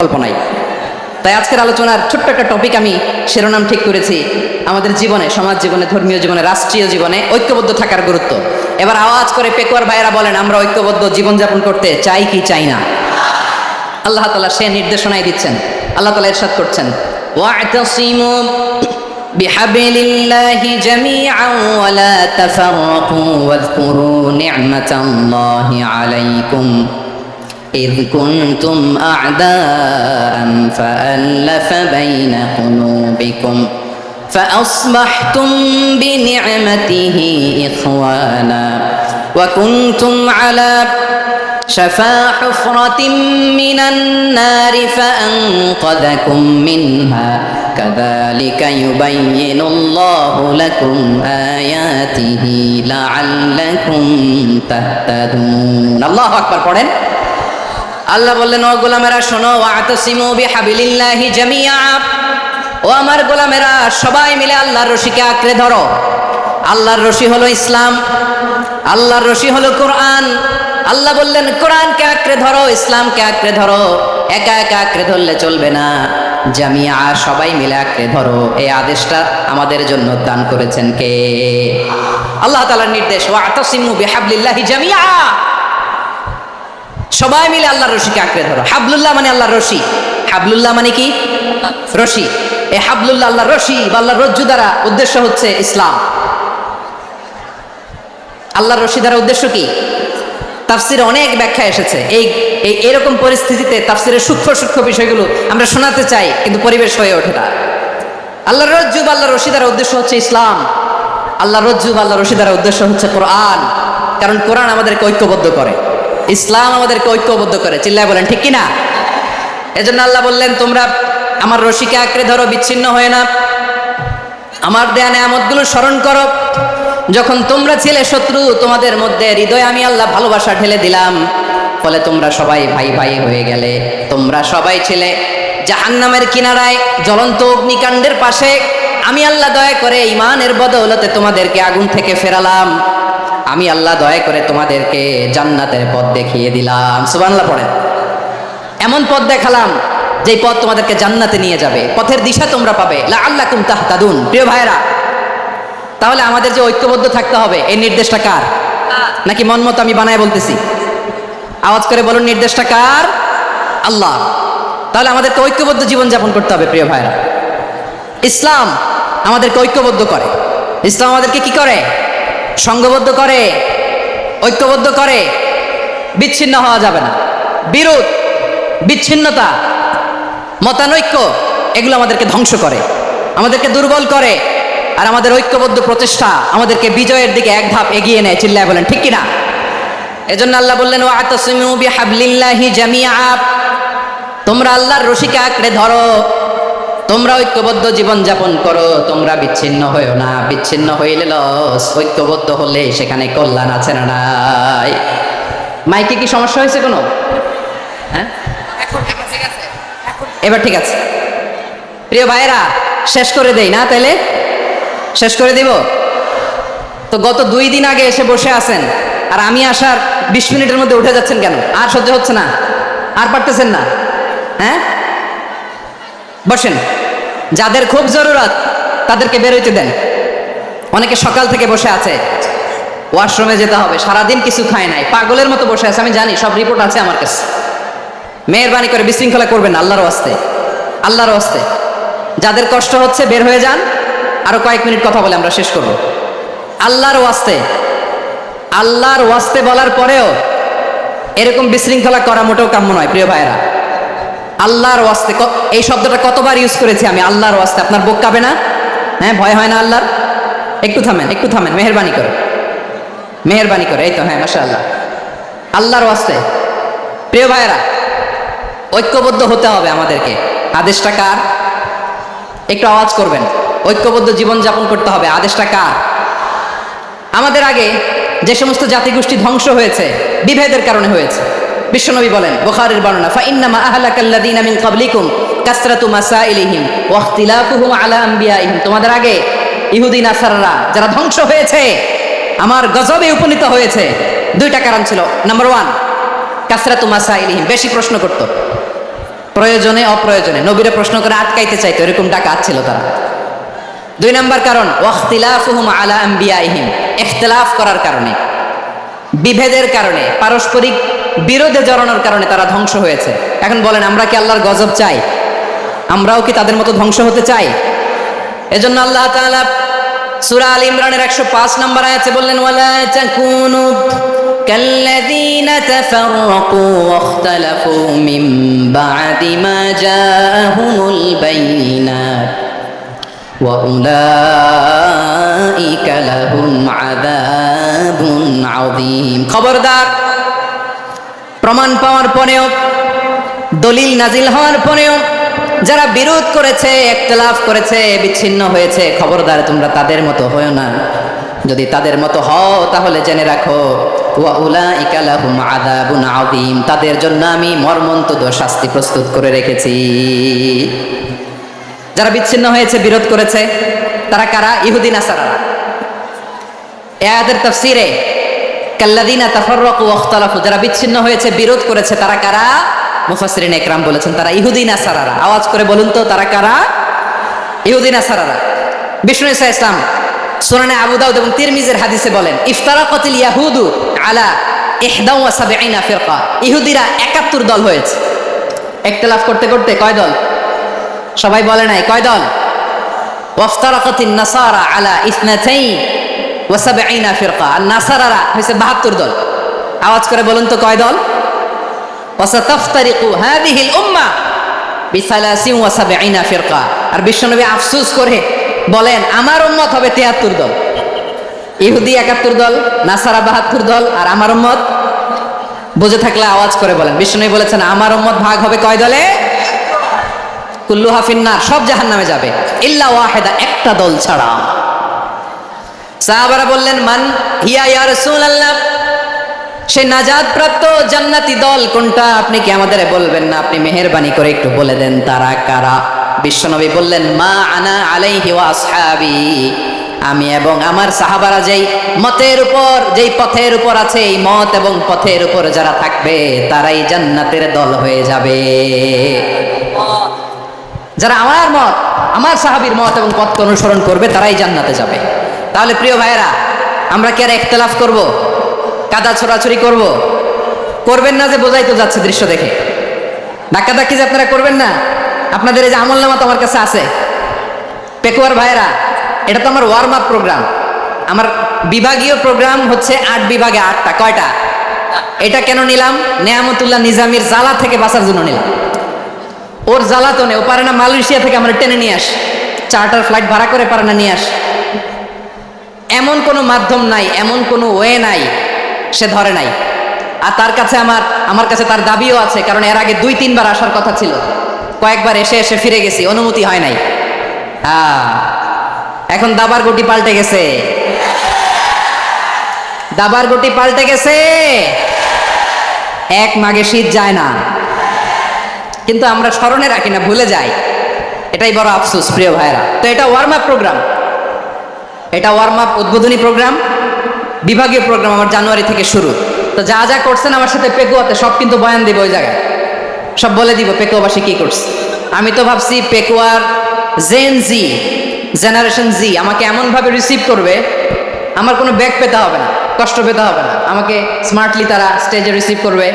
বিকল্প নাই। তাই আজকের আলোচনার ছোট্ট একটা টপিক আমি শিরোনাম ঠিক করেছি, আমাদের জীবনে, সমাজ জীবনে, ধর্মীয় জীবনে, রাষ্ট্রীয় জীবনে ঐক্যবদ্ধ থাকার গুরুত্ব। এবার আওয়াজ করে পেকুয়ার ভাইয়েরা বলেন, আমরা ঐক্যবদ্ধ জীবনযাপন করতে চাই কি চাই না? আল্লাহ তাআলা সে নির্দেশনাই দিচ্ছেন। আল্লাহ তাআলা ইরশাদ করছেন, ওয়া'তাসিমু বিহাবলিল্লাহি জামিআন ওয়া লা তাফাররাকু ওয়াযকুরু নি'মাতাল্লাহি আলাইকুম إذ كنتم أعداء فألف بين قلوبكم فأصبحتم بنعمته إخوانا وكنتم على شفا حفرة من النار فأنقذكم منها كذلك يبين الله لكم آياته لعلكم تهتدون الله أكبر পড়েন। আল্লাহ বললেন, ও গোলামেরা শোনো, ওয়া'তাসিমু বিহাবলিল্লাহি জামিআ, ও আমার গোলামেরা সবাই মিলে আল্লাহর রশিকে আঁকড়ে ধরো। আল্লাহর রশি হলো ইসলাম, আল্লাহর রশি হলো কোরআন। আল্লাহ বললেন কোরআনকে আঁকড়ে ধরো, ইসলামকে আঁকড়ে ধরো। একা একা আঁকড়ে ধরলে চলবে না, জামিআ সবাই মিলে আঁকড়ে ধরো। এই আদেশটা আমাদের জন্য দান করেছেন কে? আল্লাহ তাআলার নির্দেশ, ওয়া'তাসিমু বিহাবলিল্লাহি জামিআ, সবাই মিলে আল্লাহর রশিকে আঁকড়ে ধরো। হাবলুল্লাহ মানে আল্লাহর রশি, হাবলুল্লাহ মানে কি? রশি। এই হাবলুল্লাহ আল্লাহর রশি বা আল্লাহর রজ্জু দ্বারা উদ্দেশ্য হচ্ছে ইসলাম। আল্লাহর রশি দ্বারা উদ্দেশ্য কি? তাফসিরে অনেক ব্যাখ্যা এসেছে। এরকম পরিস্থিতিতে তাফসিরের সূক্ষ্ম সূক্ষ্ম বিষয়গুলো আমরা শোনাতে চাই, কিন্তু পরিবেশ হয়ে ওঠে না। আল্লাহর রজ্জু বা আল্লাহর রশি দ্বারা উদ্দেশ্য হচ্ছে ইসলাম। আল্লাহর রজ্জু বা আল্লাহর রশি দ্বারা উদ্দেশ্য হচ্ছে কোরআন, কারণ কোরআন আমাদেরকে ঐক্যবদ্ধ করে, ইসলাম আমাদেরকে ঐক্যবদ্ধ করে। চিল্লায় বলেন ঠিক কিনা? এজন্য আল্লাহ বললেন, তোমরা আমার রশিকে আঁকড়ে ধরো, বিচ্ছিন্ন হয়ে না। আমার দেয়া নেয়ামতগুলো স্মরণ করো। যখন তোমরা ছিলে শত্রু, তোমাদের মধ্যে হৃদয়ে আমি আল্লাহ ভালোবাসা ঢেলে দিলাম, ফলে তোমরা সবাই ভাই ভাই হয়ে গেলে। তোমরা সবাই ছিলে জাহান্নামের কিনারায়, জ্বলন্ত অগ্নিকাণ্ডের পাশে। আমি আল্লাহ দয়া করে ঈমানের বদৌলতে তোমাদেরকে আগুন থেকে ফেরালাম। আমি আল্লাহ দয়া করে তোমাদেরকে জান্নাতের পথ দেখিয়ে দিলাম। সুবহানাল্লাহ পড়েন। এমন পথ দেখালাম যেই পথ তোমাদেরকে জান্নাতে নিয়ে যাবে, পথের দিশা তোমরা পাবে। লাআল্লাকুম তাহতাদুন। প্রিয় ভাইরা, তাহলে আমাদের যে ঐক্যবদ্ধ থাকতে হবে, এই নির্দেশটা কার? নাকি মন মতো আমি বানায় বলতেছি? আওয়াজ করে বলুন, নির্দেশটা কার? আল্লাহ। তাহলে আমাদেরকে ঐক্যবদ্ধ জীবনযাপন করতে হবে। প্রিয় ভাইরা, ইসলাম আমাদেরকে ঐক্যবদ্ধ করে। ইসলাম আমাদেরকে কি করে? সংঘবদ্ধ করে, ঐক্যবদ্ধ করে। বিচ্ছিন্ন হওয়া যাবে না। বিরোধ, বিচ্ছিন্নতা, মতানৈক্য, এগুলো আমাদেরকে ধ্বংস করে, আমাদেরকে দুর্বল করে। আর আমাদের ঐক্যবদ্ধ প্রচেষ্টা আমাদেরকে বিজয়ের দিকে এক ধাপ এগিয়ে নেয়। চিল্লায় বলেন ঠিক কিনা? এজন্য আল্লাহ বললেন, ওয়া'তাসিমু বিহাবলিল্লাহি জামিআ, তোমরা আল্লাহর রশিকে আঁকড়ে ধরো, তোমরা ঐক্যবদ্ধ জীবনযাপন করো, তোমরা বিচ্ছিন্ন হইও না। বিচ্ছিন্ন হইলে লস, ঐক্যবদ্ধ হলে সেখানে কল্যাণ আছে না নাই? মাইকে কি সমস্যা হয়েছে কোনো? হ্যাঁ, এবার ঠিক আছে। প্রিয় ভাইয়েরা, শেষ করে দেই না? তাইলে শেষ করে দিব তো। গত 2 দিন আগে এসে বসে আছেন, আর আমি আসার 20 মিনিটের মধ্যে উঠে যাচ্ছেন কেন? আর সহ্য হচ্ছে না? আর পারতেছেন না? হ্যাঁ, বসেন। যাদের খুব জরুরত তাদেরকে বেরোইতে দেন। অনেকে সকাল থেকে বসে আছে, ওয়াশরুমে যেতে হবে, সারাদিন কিছু খায় নাই, পাগলের মতো বসে আছে। আমি জানি, সব রিপোর্ট আছে আমার কাছে। মেহেরবানি করে বিশৃঙ্খলা করবেন না, আল্লাহর ওয়াস্তে, আল্লাহর ওয়াস্তে। যাদের কষ্ট হচ্ছে বের হয়ে যান। আরো কয়েক মিনিট কথা বলে আমরা শেষ করব। আল্লাহর ওয়াস্তে, আল্লাহর ওয়াস্তে বলার পরেও এরকম বিশৃঙ্খলা করা মোটেও কাম্য নয়। প্রিয় ভাইয়েরা, আল্লাহর ওয়াস্তে, এই শব্দটা কতবার ইউজ করেছি আমি, আল্লাহর ওয়াস্তে। আপনার বুক কাঁপে না? হ্যাঁ, ভয় হয় না আল্লাহর? একটু থামেন, একটু থামেন, মেহেরবানি করে, মেহেরবানি করে। এই তো, হ্যাঁ, মাশাআল্লাহ। আল্লাহর ওয়াস্তে। প্রিয় ভাইয়েরা, ঐক্যবদ্ধ হতে হবে আমাদেরকে। আদেশটা কার? একটু আওয়াজ করবেন। ঐক্যবদ্ধ জীবনযাপন করতে হবে, আদেশটা কার? আমাদের আগে যে সমস্ত জাতিগোষ্ঠী ধ্বংস হয়েছে, বিভেদের কারণে হয়েছে। বিশ্বনবী বলেন, বুখারীর বর্ণনা, ফাইন্নামা আহলাকাল্লাযীনা মিন ক্বাবলিকুম কাসরাতু মাসাইলিহিম ওয়া ইখতিলাফুহুম আলা আম্বিয়াইহিম। তোমাদের আগে ইহুদি নাসারারা যারা ধ্বংস হয়েছে, আমার গজবে উপনীত হয়েছে, 2টা কারণ ছিল। নাম্বার 1, কাসরাতু মাসাইলিহিম, বেশি প্রশ্ন করত। প্রয়োজনে অপ্রয়োজনে নবীরা প্রশ্ন করে আটকাইতে চাইতো, এরকম ডাকাত ছিল তারা। 2 নম্বর কারণ ওয়াখতিলাফুহুম আলা আম্বিয়াইহিম, ইখতিলাফ করার কারণে, বিভেদের কারণে, পারস্পরিক বিরোধে জড়ানোর কারণে তারা ধ্বংস হয়েছে। এখন বলেন, আমরা কি আল্লাহর গজব চাই? আমরাও কি তাদের মতো ধ্বংস হতে চাই? এজন্য আল্লাহ তাআলা সূরা আল ইমরানের 105 নম্বর আয়াতে বললেন, ওয়ালা তাকুনু কাল্লাযীনা তাফাররাকু ওয়াখতালাফু মিন বা'দি মা জাআহুমুল বাইয়িনাত ওয়া উলাইকা লাহুম আযাবুন আযীম। খবরদার, প্রমাণ পাওয়ার পরেও, দলিল নাজিল হওয়ার পরেও যারা বিরোধ করেছে, ইখতিলাফ করেছে, বিচ্ছিন্ন হয়েছে, খবরদার তোমরা তাদের মতো হয়ো না। যদি তাদের মতো হও তাহলে জেনে রাখো, ওয়া উলাইকা লাহুম আযাবুন আযীম, তাদের জন্য আমি মর্মন্তুদ শাস্তি প্রস্তুত করে রেখেছি। যারা বিচ্ছিন্ন হয়েছে, বিরোধ করেছে, তারা কারা? ইহুদি নাসারারা। এই আয়াতের তাফসীরে কাল্লাযীনা তাফাররাকু ওয়াখতালাফু, যারা বিচ্ছিন্ন হয়েছে, বিরোধ করেছে, তারা কারা? মুফাসসিরিন ইকরাম বলেছেন তারা ইহুদি নাসারারা। আওয়াজ করে বলুন তো, তারা কারা? ইহুদি নাসারারা। বিষ্ণু ঈসা ইসলাম সুনানে আবু দাউদ এবং তিরমিজির হাদিসে বলেন, ইফতারাকাতিল ইয়াহুদু আলা 71 ফিরকা, ইহুদিরা 71 দল হয়েছে। ইখতিলাফ করতে করতে কয় দল? সবাই বলে নাই, কয় দল? ওয়াফতারাকাতিন নাসারা আলা 72 ফিরকা, আর নাসারারা হয়েছে 72 দল। আওয়াজ করে বলুন তো, কয় দল? ওয়াসাতাফতারিকু হাযিহিল উম্মাহ বি73 ফিরকা। আর বিশ্বনবী আফসোস করে বলেন, আমার উম্মত হবে 73 দল। ইহুদি 71 দল, নাসারা 72 দল, আর আমার উম্মত, বুঝে থাকলে আওয়াজ করে বলেন। বিশ্বনবী বলেছেন, আমার উম্মত ভাগ হবে কয় দলে? কুল্লুহা ফিন্নার, সব জাহান্নামে যাবে, ইল্লা ওয়াহিদা, একটা দল ছাড়া। সাহাবারা বললেন, মান হিয়া ইয়া রাসূলুল্লাহ, সেই নাজাত প্রাপ্ত জান্নাতি দল কোনটা? আপনি কি আমাদের বলবেন না? আপনি মেহেরবানি করে একটু বলে দেন তারা কারা। বিশ্বনবী বললেন, মা আনা আলাইহি ওয়া আসহাবি, আমি এবং আমার সাহাবারা যেই মতের উপর, যেই পথের উপর আছে, এই মত এবং পথের উপর যারা থাকবে তারাই জান্নাতের দল হয়ে যাবে। যারা আমার মত, আমার সাহাবীর মত এবং পথকে অনুসরণ করবে তারাই জান্নাতে যাবে। তাহলে প্রিয় ভাইয়েরা, আমরা কি আর ইখতিলাফ করব? কাদা ছোড়াছুরি করব? করবেন না যে বোঝাই তো যাচ্ছে দৃশ্য দেখে। ধাক্কাধাক্কি যে আপনারা করবেন না। আপনাদের এই যে আমলনামা তো আমার কাছে আছে। পেকুয়ার ভাইয়েরা, এটা তো আমার ওয়ার্ম আপ প্রোগ্রাম। আমার বিভাগীয় প্রোগ্রাম হচ্ছে 8 বিভাগে 8টা। কয়টা? এটা কেন নিলাম? নেয়ামতুল্লাহ নিজামীর জ্বালা থেকে বাঁচার জন্য নিলাম। ওর জ্বালাতনে ও পারে না মালয়েশিয়া থেকে আমরা টেনে নিয়ে আস, চার্টার ফ্লাইট ভাড়া করে পারে না নিয়ে আস। এমন কোনো মাধ্যম নাই, এমন কোনো ওয়ে নাই সে ধরে নাই। আর তার কাছে আমার কাছে তার দাবিও আছে, কারণ এর আগে 2-3 বার আসার কথা ছিল। কয়েকবার এসে এসে ফিরে গেছি, অনুমতি হয় নাই। এখন দাবার গুটি পাল্টে গেছে, দাবার গুটি পাল্টে গেছে। এক মাঘে শীত যায় না, কিন্তু আমরা স্মরণে রাখি না, ভুলে যাই। এটাই বড় আফসোস প্রিয় ভাইরা। তো এটা ওয়ার্ম আপ প্রোগ্রাম, এটা ওয়ার্ম আপ উদ্বোধনী প্রোগ্রাম, বিভাগীয় প্রোগ্রাম আমার জানুয়ারি থেকে শুরু। তো যা যা করছেন আমার সাথে পেকুয়াতে সব কিন্তু বয়ান দিব, ওই জায়গায় সব বলে দিব পেকুয়াবাসী কি করছে। আমি তো ভাবছি পেকুয়ার জেনারেশন জি আমাকে এমনভাবে রিসিভ করবে, আমার কোনো ব্যাক পেতে হবে না, কষ্ট পেতে হবে না। আমাকে স্মার্টলি তারা স্টেজে রিসিভ করবে,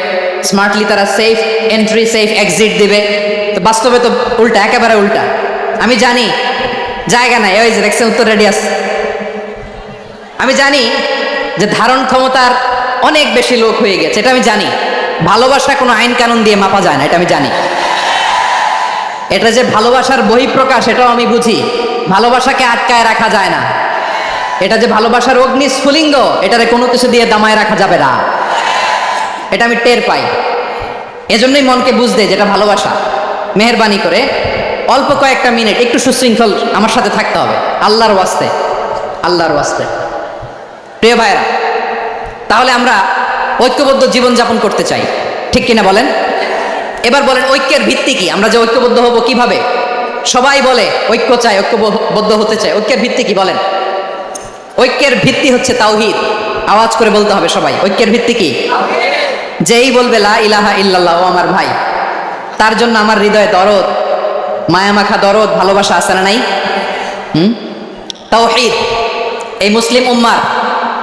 স্মার্টলি তারা সেফ এন্ট্রি সেফ এক্সিট দিবে। তো বাস্তবে তো উল্টা, একেবারে উল্টা। আমি জানি জায়গা নাই, ওই যে দেখছেন উত্তর রেডিয়াস। আমি জানি যে ধারণ ক্ষমতার অনেক বেশি লোক হয়ে গেছে, এটা আমি জানি। ভালোবাসা কোনো আইন কানুন দিয়ে মাপা যায় না, এটা আমি জানি। এটা যে ভালোবাসার বহিঃপ্রকাশ, এটাও আমি বুঝি। ভালোবাসাকে আটকায় রাখা যায় না। এটা যে ভালোবাসার অগ্নি স্ফুলিঙ্গ, এটারে কোনো কিছু দিয়ে দামায় রাখা যাবে না, এটা আমি টের পাই। এজন্যই মনকে বুঝতে যেটা ভালোবাসা। মেহেরবানি করে অল্প কয়েকটা মিনিট একটু সুশৃঙ্খল আমার সাথে থাকতে হবে, আল্লাহর ওয়াস্তে, আল্লাহর ওয়াস্তে। প্রিয় ভাইরা, তাহলে আমরা ঐক্যবদ্ধ জীবনযাপন করতে চাই, ঠিক কিনা বলেন? এবার বলেন ঐক্যের ভিত্তি কি? আমরা যে ঐক্যবদ্ধ হব কিভাবে? সবাই বলে ঐক্য চাই, ঐক্যবদ্ধ হতে চাই। ঐক্যের ভিত্তি কি বলেন? ঐক্যের ভিত্তি হচ্ছে তাওহীদ। আওয়াজ করে বলতে হবে সবাই, ঐক্যের ভিত্তি কি? যেই বলবে লা ইলাহা ইল্লাল্লাহ, ও আমার ভাই, তার জন্য আমার হৃদয়ে দরদ, মায়ামাখা দরদ, ভালোবাসা আছে না নাই? তাওহীদ, এই মুসলিম উম্মার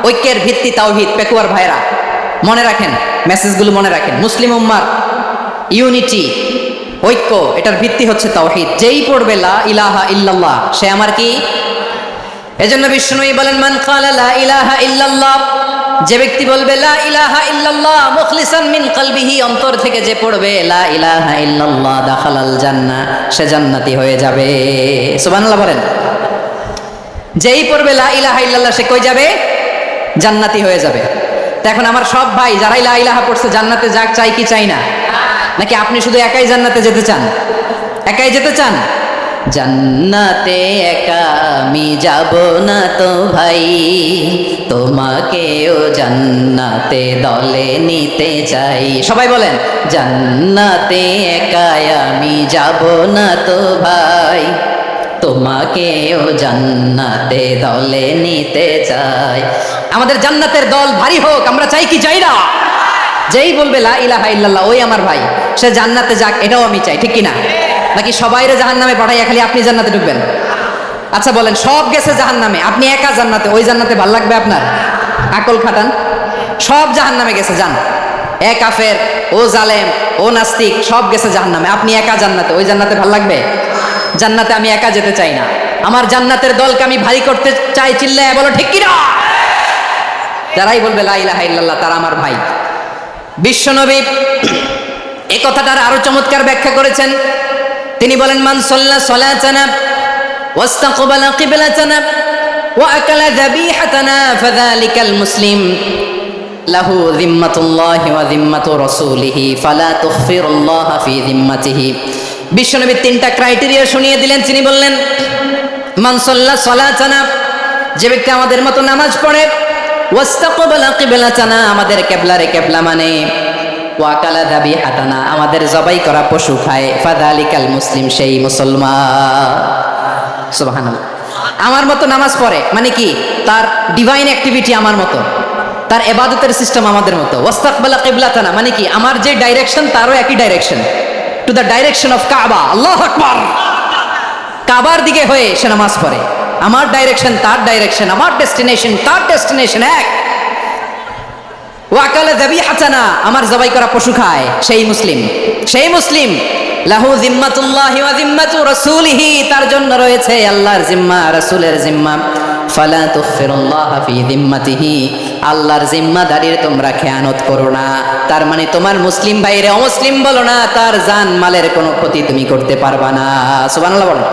ঐক্যের ভিত্তি তাওহীদ। পেকুয়ার ভাইরা মনে রাখেন, মেসেজগুলো মনে রাখেন। মুসলিম উম্মার ইউনিটি, ঐক্য, এটার ভিত্তি হচ্ছে তাওহীদ। যেই পড়বে লা ইলাহা ইল্লাল্লাহ সে আমার কি? এজন্য বিষ্ণুই বলেন, মান ক্বালা লা ইলাহা ইল্লাল্লাহ, যে ব্যক্তি বলবে লা ইলাহা ইল্লাল্লাহ মুখলিসান মিন কলবিহি, অন্তর থেকে যে পড়বে লা ইলাহা ইল্লাল্লাহ, দাখালাল জান্নাহ, সে জান্নাতি হয়ে যাবে। সুবহানাল্লাহ বলেন। যেই পড়বে লা ইলাহা ইল্লাল্লাহ সে কই যাবে? জান্নাতি হয়ে যাবে। তো এখন আমার সব ভাই যারাই লা ইলাহা পড়ছে জান্নাতে যাক, চাই কি চাই না? নাকি আপনি শুধু একাই জান্নাতে যেতে চান? একাই যেতে চান? জান্নাতে একা আমি যাব না তো ভাই, তোমাকেও জান্নাতে দলে নিতে চাই। সবাই বলেন, জান্নাতে একা আমি যাব না তো ভাই, তোমাকেও জান্নাতে দলে নিতে চাই। আমাদের জান্নাতের দল ভারী হোক, আমরা চাই কি চাই না? যেই বলবে লা ইলাহা ইল্লাল্লাহ ওই আমার ভাই, সে জান্নাতে যাক, এটাও আমি চাই, ঠিক কিনা? নাকি সবাইরে জাহান্নামে পাঠাইয়া খালি আপনি জান্নাতে ঢুকবেন? আচ্ছা বলেন, সব গেছে জাহান্নামে, আপনি একা জান্নাতে, ওই জান্নাতে ভাল লাগবে আপনার? আকল খাটান। সব জাহান্নামে গেছে, যান। এ কাফের, ও জালেম, ও নাস্তিক, সব গেছে জাহান্নামে, আপনি একা জান্নাতে, ওই জান্নাতে ভাল লাগবে? জান্নাতে আমি একা যেতে চাই না, আমার জান্নাতের দলকে আমি ভারী করতে চাই। চিল্লায় বলো ঠিক কিনা? যারাই বলবে লা ইলাহা ইল্লাল্লাহ তারা আমার ভাই। বিশ্বনবী এই কথাটার আরো চমৎকার ব্যাখ্যা করেছেন। তিনি বলেন, মান সাল্লা সালাতানা ওয়াস্তাকবালা কিবলাতানা ওয়া আকালা যাবিহাতানা ফাযালিকাল মুসলিম লাহু যিম্মাতুল্লাহি ওয়া যিম্মাতু রাসূলিহি ফালা তুখফিরুল্লাহা ফি যিম্মাতিহি। বিশ্বনবী তিনটা ক্রাইটেরিয়া শুনিয়ে দিলেন। তিনি বললেন, মান সাল্লা সালাতানা, যে ব্যক্তি আমাদের মতো নামাজ পড়ে, ওয়াস্তাকবালা কিবলাতানা, আমাদের কিবলারে কিবলা মানে, ওয়াকালা যাবিহাতানা, আমাদের জবাই করা পশু খায়, ফাযালিকাল মুসলিম, সেই মুসলমান। সুবহানাল্লাহ। আমার মতো নামাজ পড়ে মানে কি? তার ডিভাইন অ্যাক্টিভিটি আমার মতো, তার ইবাদতের সিস্টেম আমাদের মতো। ওয়াস্তাকবালা কিবলাতানা মানে কি? আমার যে ডাইরেকশন তারও একই direction, to the direction of কাবা। আল্লাহু আকবার। কাবার দিকে হয়ে সে নামাজ পড়ে। আমার ডাইরেকশন তার ডাইরেকশন, আমার ডেস্টিনেশন তার ডেস্টিনেশন এক। ওয়াকালা যাবিহাতানা, আমার জবাই করা পশু খায়, সেই মুসলিম। সেই মুসলিম লাহু যিম্মাতুল্লাহি ওয়া যিম্মাতু রাসূলিহি, তার জন্য রয়েছে আল্লাহর জিম্মা, রাসূলের জিম্মা। ফালা তুখফিরুল্লাহা ফি যিম্মাতিহি, আল্লাহর জিম্মাদারির তোমরা খেয়ানত করো না। তার মানে তোমার মুসলিম ভাইরে অমুসলিম বলো না, তার জান মালের কোনো ক্ষতি তুমি করতে পারবা না। সুবহানাল্লাহ বলো।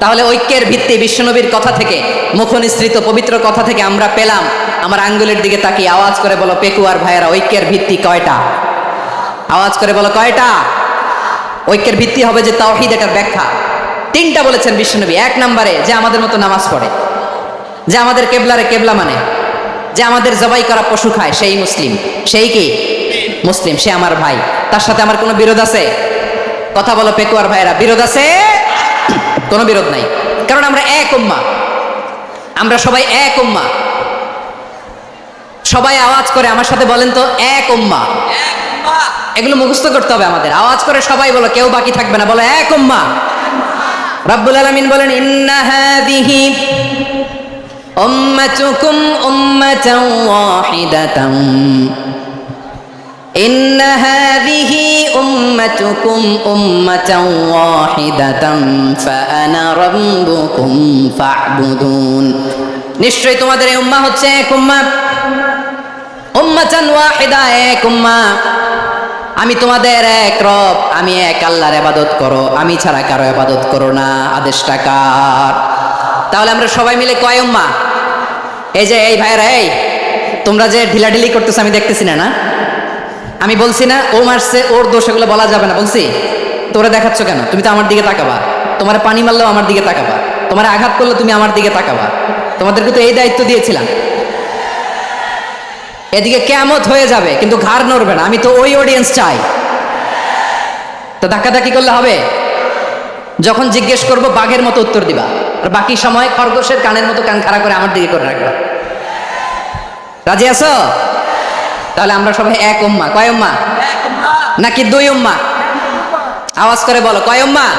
তাহলে ঐক্যের ভিত্তি বিশ্বনবীর কথা থেকে, মুখনিসৃত পবিত্র কথা থেকে আমরা পেলাম। আমার আঙ্গুলের দিকে তাকিয়ে আওয়াজ করে বলো পেকুয়ার ভাইয়েরা, ঐক্যের ভিত্তি কয়টা? আওয়াজ করে বলো কয়টা? ঐক্যের ভিত্তি হবে যে তাওহীদ, এটার ব্যাখ্যা তিনটা বলেছেন বিশ্বনবী। এক নম্বরে, যে আমাদের মতো নামাজ পড়ে, যে আমাদের কেবলারে কেবলা মানে, যে আমাদের জবাই করা পশু খায়, সেই মুসলিম। সেই কি? মুসলিম, সে আমার ভাই। তার সাথে আমার কোনো বিরোধ আছে? কথা বলো পেকুয়ার ভাইয়েরা, বিরোধ আছে? কোনো বিরোধ নাই, কারণ আমরা এক উম্মাহ, আমরা সবাই এক উম্মাহ। সবাই আওয়াজ করে আমার সাথে বলেন তো, এক উম্মাহ। এগুলো মুখস্থ করতে হবে আমাদের। আওয়াজ করে সবাই বলো, কেউ বাকি থাকবে না, বলো এক উম্মাহ। রাব্বুল আলামিন বলেন, ইন্না হাযিহি উম্মাতুকুম উম্মাতান ওয়াহিদাতান, ইন্না হাযিহি উম্মাতুকুম উম্মাতান ওয়াহিদাতান ফাআনা রাব্বুকুম ফা'বুদুন। নিশ্চয়ই তোমাদের এই উম্মাহ হচ্ছে এক উম্মাহ, উম্মাতান ওয়াহিদা, এক উম্মাহ। আমি তোমাদের এক রব, আমি এক আল্লাহর ইবাদত করো, আমি ছাড়া কারো ইবাদত করো না। আদেশটা কার? তাহলে আমরা সবাই মিলে কয় উম্মাহ? এই যে এই ভাইরা, এই তোমরা যে ঢিলাঢিলি করতেছো আমি দেখতেছি না, না আমি বলছি না ও মারছে, ওর দোষ, এগুলো বলা যাবে না বলছি? তোমরা দেখাচ্ছ কেন? তুমি তো আমার দিকে তাকাবা। তোমার পানি মারলেও আমার দিকে তাকাবা, তোমার আঘাত করলে তুমি আমার দিকে তাকাবা। তোমাদেরকে তো এই দায়িত্ব দিয়েছিলাম। এদিকে কিয়ামত হয়ে যাবে কিন্তু ঘাড় নড়বে না, আমি তো ওই অডিয়েন্স চাই। তো ধাক্কাধাক্কি করলে হবে? যখন জিজ্ঞেস করব বাঘের মতো উত্তর দিবা, আর বাকি সময় খরগোশের কানের মতো কান খাড়া করে আমার দিকে করে রাখবা। রাজি আছো? তাহলে আমরা সবাই এক উম্মাহ। কয় উম্মাহ? নাকি দুই উম্মাহ? আওয়াজ করে বলো কয় উম্মাহ?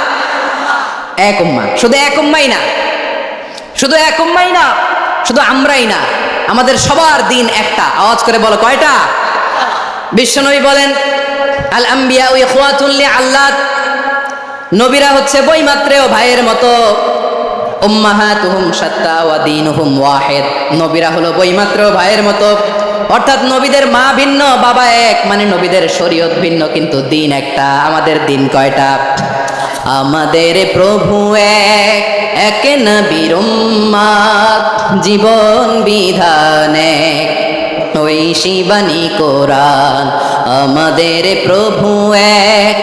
এক উম্মাহ। শুধু এক উম্মাই না, শুধু এক উম্মাই না, শুধু আমরাই না, আমাদের সবার দিন একটা। আওয়াজ করে বলো কয়টা? বিশ্বনবী বলেন আল আম্বিয়া ইখওয়াতুন লিআল্লাত, নবীরা হচ্ছে বইমাত্রেও ভাইয়ের মতো। উম্মাহাতুহুম শাত্তা ওয়া দীনুহুম ওয়াহিদ, নবীরা হলো বইমাত্রেও ভাইয়ের মতো। অর্থাৎ নবীদের মা ভিন্ন, বাবা এক, মানে নবীদের শরীয়ত ভিন্ন, কিন্তু দিন একটা। আমাদের দিন কয়টা? আমাদের প্রভু এক, এক নবীর উম্মত, জীবন বিধান এক, ওই শিবানী কোরআন। আমাদের প্রভু এক,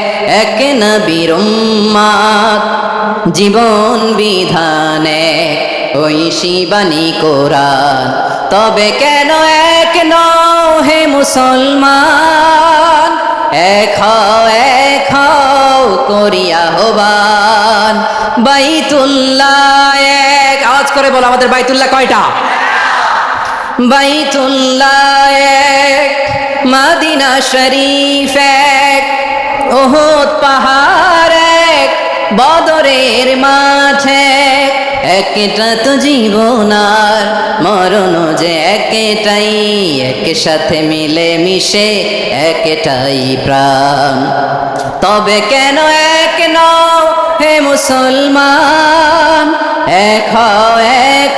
এক নবীর উম্মত, জীবন বিধান এক, ওই শিবানী কোরআন। তবে কেন এক নও হে মুসলমান, এক হও করিয়া আহ্বান। বাইতুল্লাহ এক, আওয়াজ করে বলো আমাদের বাইতুল্লাহ কয়টা? বাইতুল্লাহ এক, মদিনা শরীফ এক, উহুদ পাহাড় এক, বদরের মাঠ এক। একটা তো জীবন আর মরণ যে একটাই, একসাথে মিলে মিশে একটাই প্রাণ। তবে কেন এক নও হে মুসলমান, এক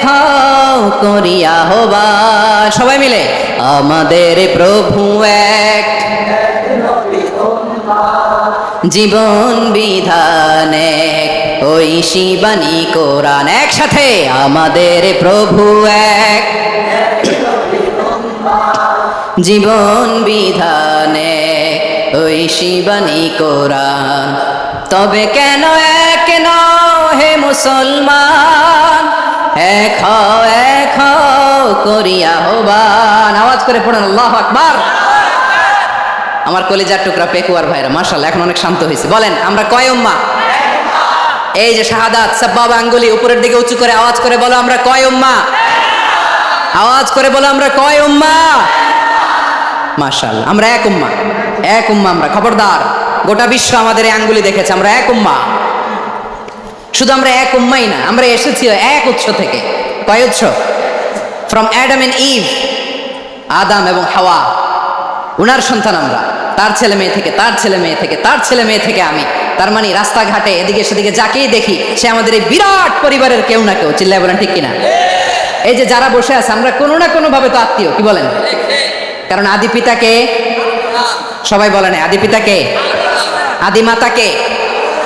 হও করিয়া আহ্বান। সবাই মিলে আমাদের প্রভু এক, জীবন বিধান এক, ওই শিবানী কোরআন। একসাথে আমাদের প্রভু এক, জীবন বিধান এক, ওই শিবানী কোরআন। তবে কেন এক নও হে মুসলমান, এক হও করিয়া আহ্বান। আওয়াজ করে পড়ুন আল্লাহু আকবার। আমার কলিজার টুকরা পেকুয়ার ভাইরা মাশাআল্লাহ এখন অনেক শান্ত হয়েছে। বলেন আমরা কয় উম্মাহ? এই যে শাহাদাত সাব্বাব আঙ্গুলি উপরের দিকে উঁচু করে আওয়াজ করে বলো আমরা কয় উম্মাহ? আওয়াজ করে বলো আমরা কয় উম্মাহ? মাশাআল্লাহ আমরা এক উম্মাহ, এক উম্মাহ আমরা। খবরদার, গোটা বিশ্ব আমাদের এই আঙ্গুলি দেখেছে, আমরা এক উম্মাহ। শুধু আমরা এক উম্মাই না, আমরা এসেছি এক উৎস থেকে। কয় উৎস? ফ্রম অ্যাডাম এন্ড ইভ, আদম এবং হাওয়া, উনার সন্তান আমরা। তার ছেলে মেয়ে থেকে, তার ছেলে মেয়ে থেকে, তার ছেলে মেয়ে থেকে আমি। তার মানে রাস্তাঘাটে এদিকে সেদিকে যাকেই দেখি সে আমাদের এই বিরাট পরিবারের কেউ না কেউ। চিল্লায় বলেন ঠিক কিনা? এই যে যারা বসে আছে আমরা কোনো না কোনো ভাবে তো আত্মীয়, কি বলেন? কারণ আদি পিতাকে, সবাই বলেন আদি পিতাকে, আদি মাতাকে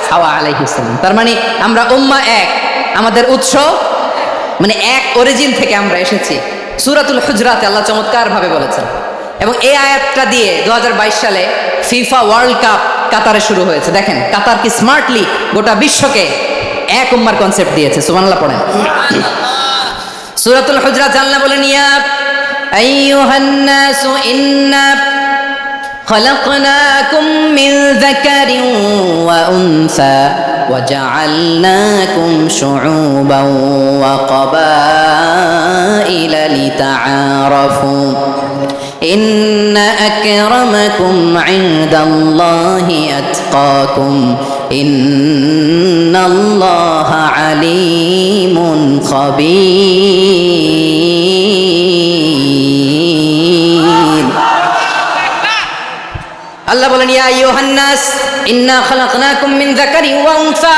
হাওয়া আলাইহিস সালাম। তার মানে আমরা উম্মাহ এক, আমাদের উৎস মানে এক অরিজিন থেকে আমরা এসেছি। সূরাতুল হুজরাতে আল্লাহ চমৎকার ভাবে বলেছেন। এবং এই আয়াতটা দিয়ে 2022 সালে ফিফা ওয়ার্ল্ড কাপ কাতারে শুরু হয়েছে। দেখেন কাতার কি স্মার্টলি গোটা বিশ্বকে এক উম্মার কনসেপ্ট দিয়েছে। সুবহানাল্লাহ পড়েন। সূরাতুল হুজরাত আল্লাহ বলেন ইয়া আইয়ুহান নাসু ইন্না খলাকনাকুম মিন যাকারিন ওয়া উনসা وجعلناكم شعوبا وقبائل لتعارفوا إن أكرمكم عند الله أتقاكم إن الله عليم خبير আল্লাহ বলেন ইয়া আইয়ুহান নাস ইন্না খালাকনাকুম মিন যাকারিন ওয়া উনসা,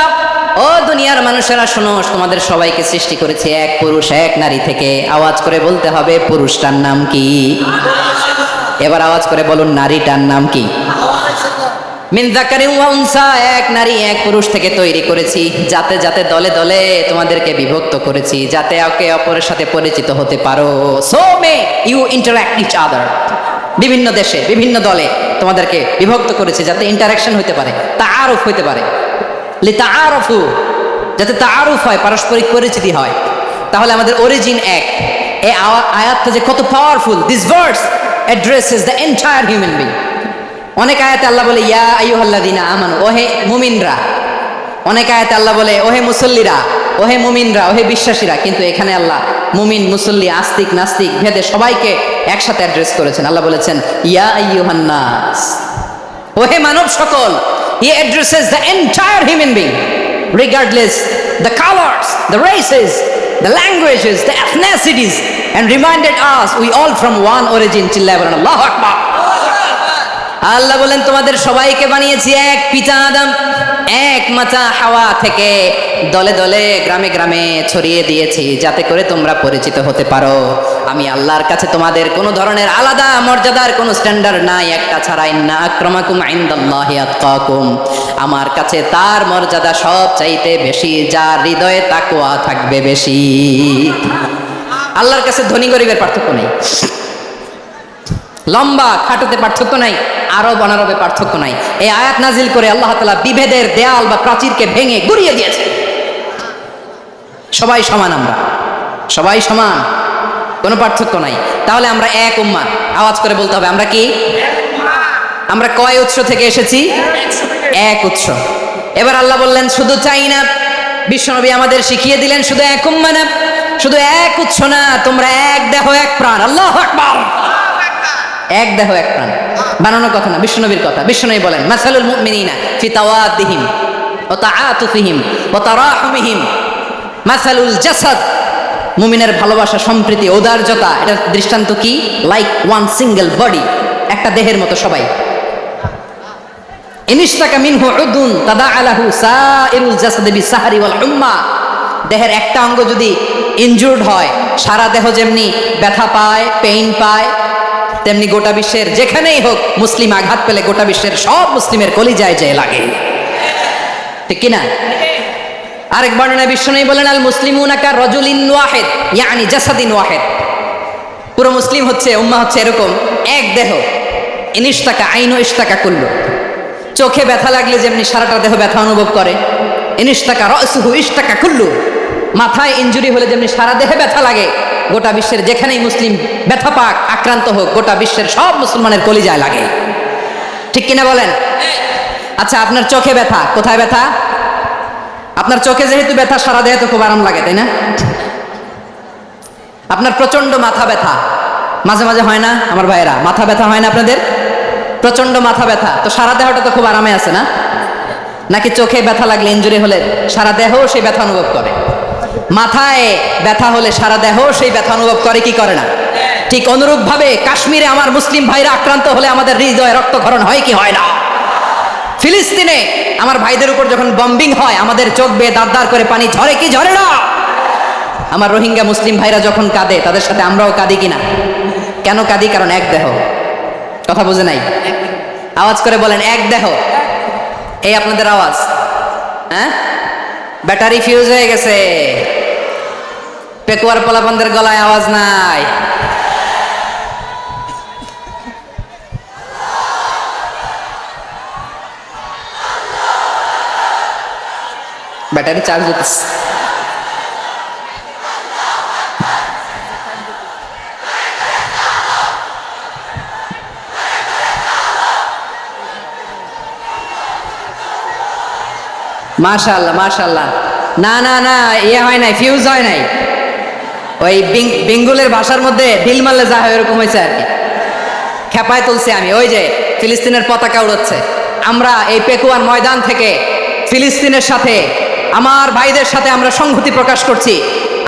ও দুনিয়ার মানুষেরা শোনো, তোমাদের সবাইকে সৃষ্টি করেছে এক পুরুষ এক নারী থেকে। আওয়াজ করে বলতে হবে পুরুষটার নাম কি? এবার আওয়াজ করে বলুন নারীটার নাম কি? মিন যাকারিন ওয়া উনসা, এক নারী এক পুরুষ থেকে তৈরি করেছি। যাতে যাতে দলে দলে তোমাদেরকে বিভক্ত করেছি, যাতে একে অপরের সাথে পরিচিত হতে পারো। So may you interact each other. বিভিন্ন দেশে বিভিন্ন দলে তোমাদেরকে বিভক্ত করেছে যাতে ইন্টারাকশন হতে পারে, তাআরুফ হতে পারে। লিতাআরফু, যাতে তাআরুফ হয়, পারস্পরিক পরিচিতি হয়। তাহলে আমাদের অরিজিন এক। এই আয়াতটা যে কত powerful. This verse addresses the entire human being. অনেক আয়াতে আল্লাহ বলে ইয়া আইয়ুহাল্লাযীনা আমানু, ওহে মুমিনরা। অনেক আয়াতে আল্লাহ বলে ওহে মুসল্লিরা, ওহে মুমিনরা, ওহে বিশ্বাসীরা। কিন্তু এখানে আল্লাহ মুমিন মুসল্লি আস্তিক নাস্তিক ভেদে সবাইকে একসাথে অ্যাড্রেস করেছেন। আল্লাহ বলেছেন ইয়া আইয়ুহান নাস, ওহে মানব সকল। He addresses the entire human being, regardless the colors, the races, the languages, the ethnicities, and reminded us we all from one origin. চিল্লায় বলেন আল্লাহু আকবার। আল্লাহ বলেন তোমাদের সবাইকে বানিয়েছি এক পিতা আদম, এক মাতা হাওয়া থেকে, দলে দলে গ্রামে গ্রামে ছড়িয়ে দিয়েছি যাতে করে তোমরা পরিচিত হতে পারো। আমি আল্লাহর কাছে তোমাদের কোনো ধরনের আলাদা মর্যাদার কোনো স্ট্যান্ডার্ড নাই একটা ছাড়া। ইন্না আক্রামাকুম ইনদাল্লাহি আতকাকুম, আমার কাছে তার মর্যাদা সব চাইতে বেশি যার হৃদয়ে তাকওয়া থাকবে বেশি। আল্লাহর কাছে ধনী গরিবের পার্থক্য নেই, লম্বা খাটোতে পার্থক্য নাই, আরব অনারবে পার্থক্য নাই। এই আয়াত নাজিল করে আল্লাহ তাআলা বিভেদের দেয়াল বা প্রাচীরকে ভেঙে গুড়িয়ে দিয়েছে। সবাই সমান, আমরা সবাই সমান, কোনো পার্থক্য নাই। তাহলে আমরা এক উম্মাহ, আওয়াজ করে বলতে হবে আমরা কি? আমরা কয় উৎস থেকে এসেছি? এক উৎস। এবার আল্লাহ বললেন শুধু চাই না, বিশ্বনবী আমাদের শিখিয়ে দিলেন শুধু এক উম্মাহ না, শুধু এক উৎস না, তোমরা এক দেহ এক প্রাণ। আল্লাহু আকবার। এক দেহ এক প্রাণ, বানানোর কথা না, বিশ্বনবীর কথা। বিশ্বনবী বলেন মাসালুল মুমিনিনা ফি তাওয়াদ্দিহিম ওয়া তাআতুফিহিম ওয়া তারাহুমিহিম মাসালুল জাসাদ, মুমিনের ভালোবাসা, সম্প্রীতি, ঔদার্যতা, এটা দৃষ্টান্ত কি? লাইক ওয়ান সিঙ্গেল বডি, একটা দেহের মতো সবাই। ইনিশতাকা মিনহু উদুন তাদাআলাহু সাইরুল জাসাদি বিসাহরি ওয়াল হুম্মা, দেহের একটা অঙ্গ যদি ইনজুর্ড হয় সারা দেহ যেমনি ব্যথা পায়, পেইন পায়, তেমনি গোটা বিশ্বের যেখানেই হোক মুসলিম আঘাত পেলে গোটা বিশ্বের সব মুসলিমের কলিজায় যায় লাগে, ঠিক কিনা? আরেক বর্ণনায় বিশ্বনবী বলেন আল মুসলিমুনা কা রাজুলিন ওয়াহিদ ইয়ানি জাসাদিন ওয়াহিদ, পুরো মুসলিম হচ্ছে, উম্মাহ হচ্ছে এরকম এক দেহ। ইনিশতাকা আইনু ইশতাকা কুল্লু, চোখে ব্যথা লাগলে যেমনি সারাটা দেহ ব্যথা অনুভব করে, ইনিশতাকা রাসুহু ইশতাকা কুল্লু, মাথায় ইনজুরি হলে যেমনি সারা দেহে ব্যথা লাগে, গোটা বিশ্বের যেখানেই মুসলিম ব্যথা পাক, আক্রান্ত হোক, গোটা বিশ্বের সব মুসলমানের কলিজায় লাগে, ঠিক কিনা বলেন? আচ্ছা, আপনার চোখে ব্যথা, কোথায় ব্যথা? আপনার চোখে যেহেতু ব্যথা, সারা দেহে তো খুব আরাম লাগে, তাই না? আপনার প্রচন্ড মাথা ব্যথা মাঝে মাঝে হয় না আমার ভাইয়েরা? মাথা ব্যথা হয় না আপনাদের? প্রচন্ড মাথা ব্যথা, তো সারা দেহটা তো খুব আরামে আছে না? নাকি চোখে ব্যথা লাগলে, ইনজুরি হলে সারা দেহ সেই ব্যথা অনুভব করে? মাথায় ব্যথা হলে সারা দেহ সেই ব্যথা অনুভব করে কি করে না? ঠিক অনুরূপ ভাবে কাশ্মীরে আমার মুসলিম ভাইরা আক্রান্ত হলে আমাদের হৃদয়ে রক্তক্ষরণ হয় কি হয় না? ফিলিস্তিনে আমার ভাইদের উপর যখন বম্বিং হয় আমাদের চোখ বেয়ে দাঁড় দাঁড় করে পানি ঝরে কি ঝরে না? আমার রোহিঙ্গা মুসলিম ভাইরা যখন কাঁদে তাদের সাথে আমরাও কাঁদি কিনা? কেন কাঁদি? কারণ এক দেহ। কথা বুঝে নাই? আওয়াজ করে বলেন এক দেহ। এই আপনাদের আওয়াজ, হ্যাঁ? ব্যাটারি ফিউজ হয়ে গেছে, পেকুয়ার পোলাপানদের গলায় আওয়াজ নাই। ব্যাটারি চার্জ হতেছে। মাশাআল্লাহ মাশাআল্লাহ। না না না, ইয়ে হয় নাই, ফিউজ হয় নাই। ওই বেঙ্গলের ভাষার মধ্যে ঢিল মারলে যা হয় এরকম হয়েছে আর কি। খেপায় তুলছি আমি। ওই যে ফিলিস্তিনের পতাকা উড়াচ্ছে, আমরা এই পেকুয়ার ময়দান থেকে ফিলিস্তিনের সাথে, আমার ভাইদের সাথে আমরা সংহতি প্রকাশ করছি।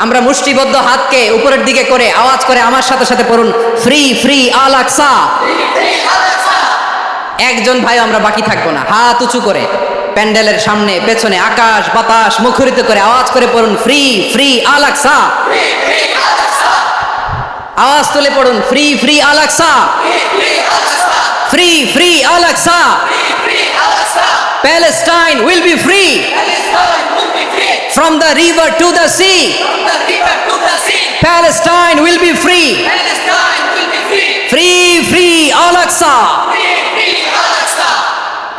আমরা মুষ্টিবদ্ধ হাতকে উপরের দিকে করে আওয়াজ করে আমার সাথে সাথে পড়ুন, ফ্রি ফ্রি আল আকসা। একজন ভাই আমরা বাকি থাকবো না, হাত উঁচু করে প্যান্ডেলের সামনে পেছনে আকাশ বাতাস মুখরিত করে আওয়াজ করে পড়ুন, ফ্রি ফ্রি আল আকসা। আওয়াজ তুলে পড়ুন, free free Al Aqsa, free free Al Aqsa. Palestine will be free from the river to the sea. Palestine will be free. Free free Al Aqsa.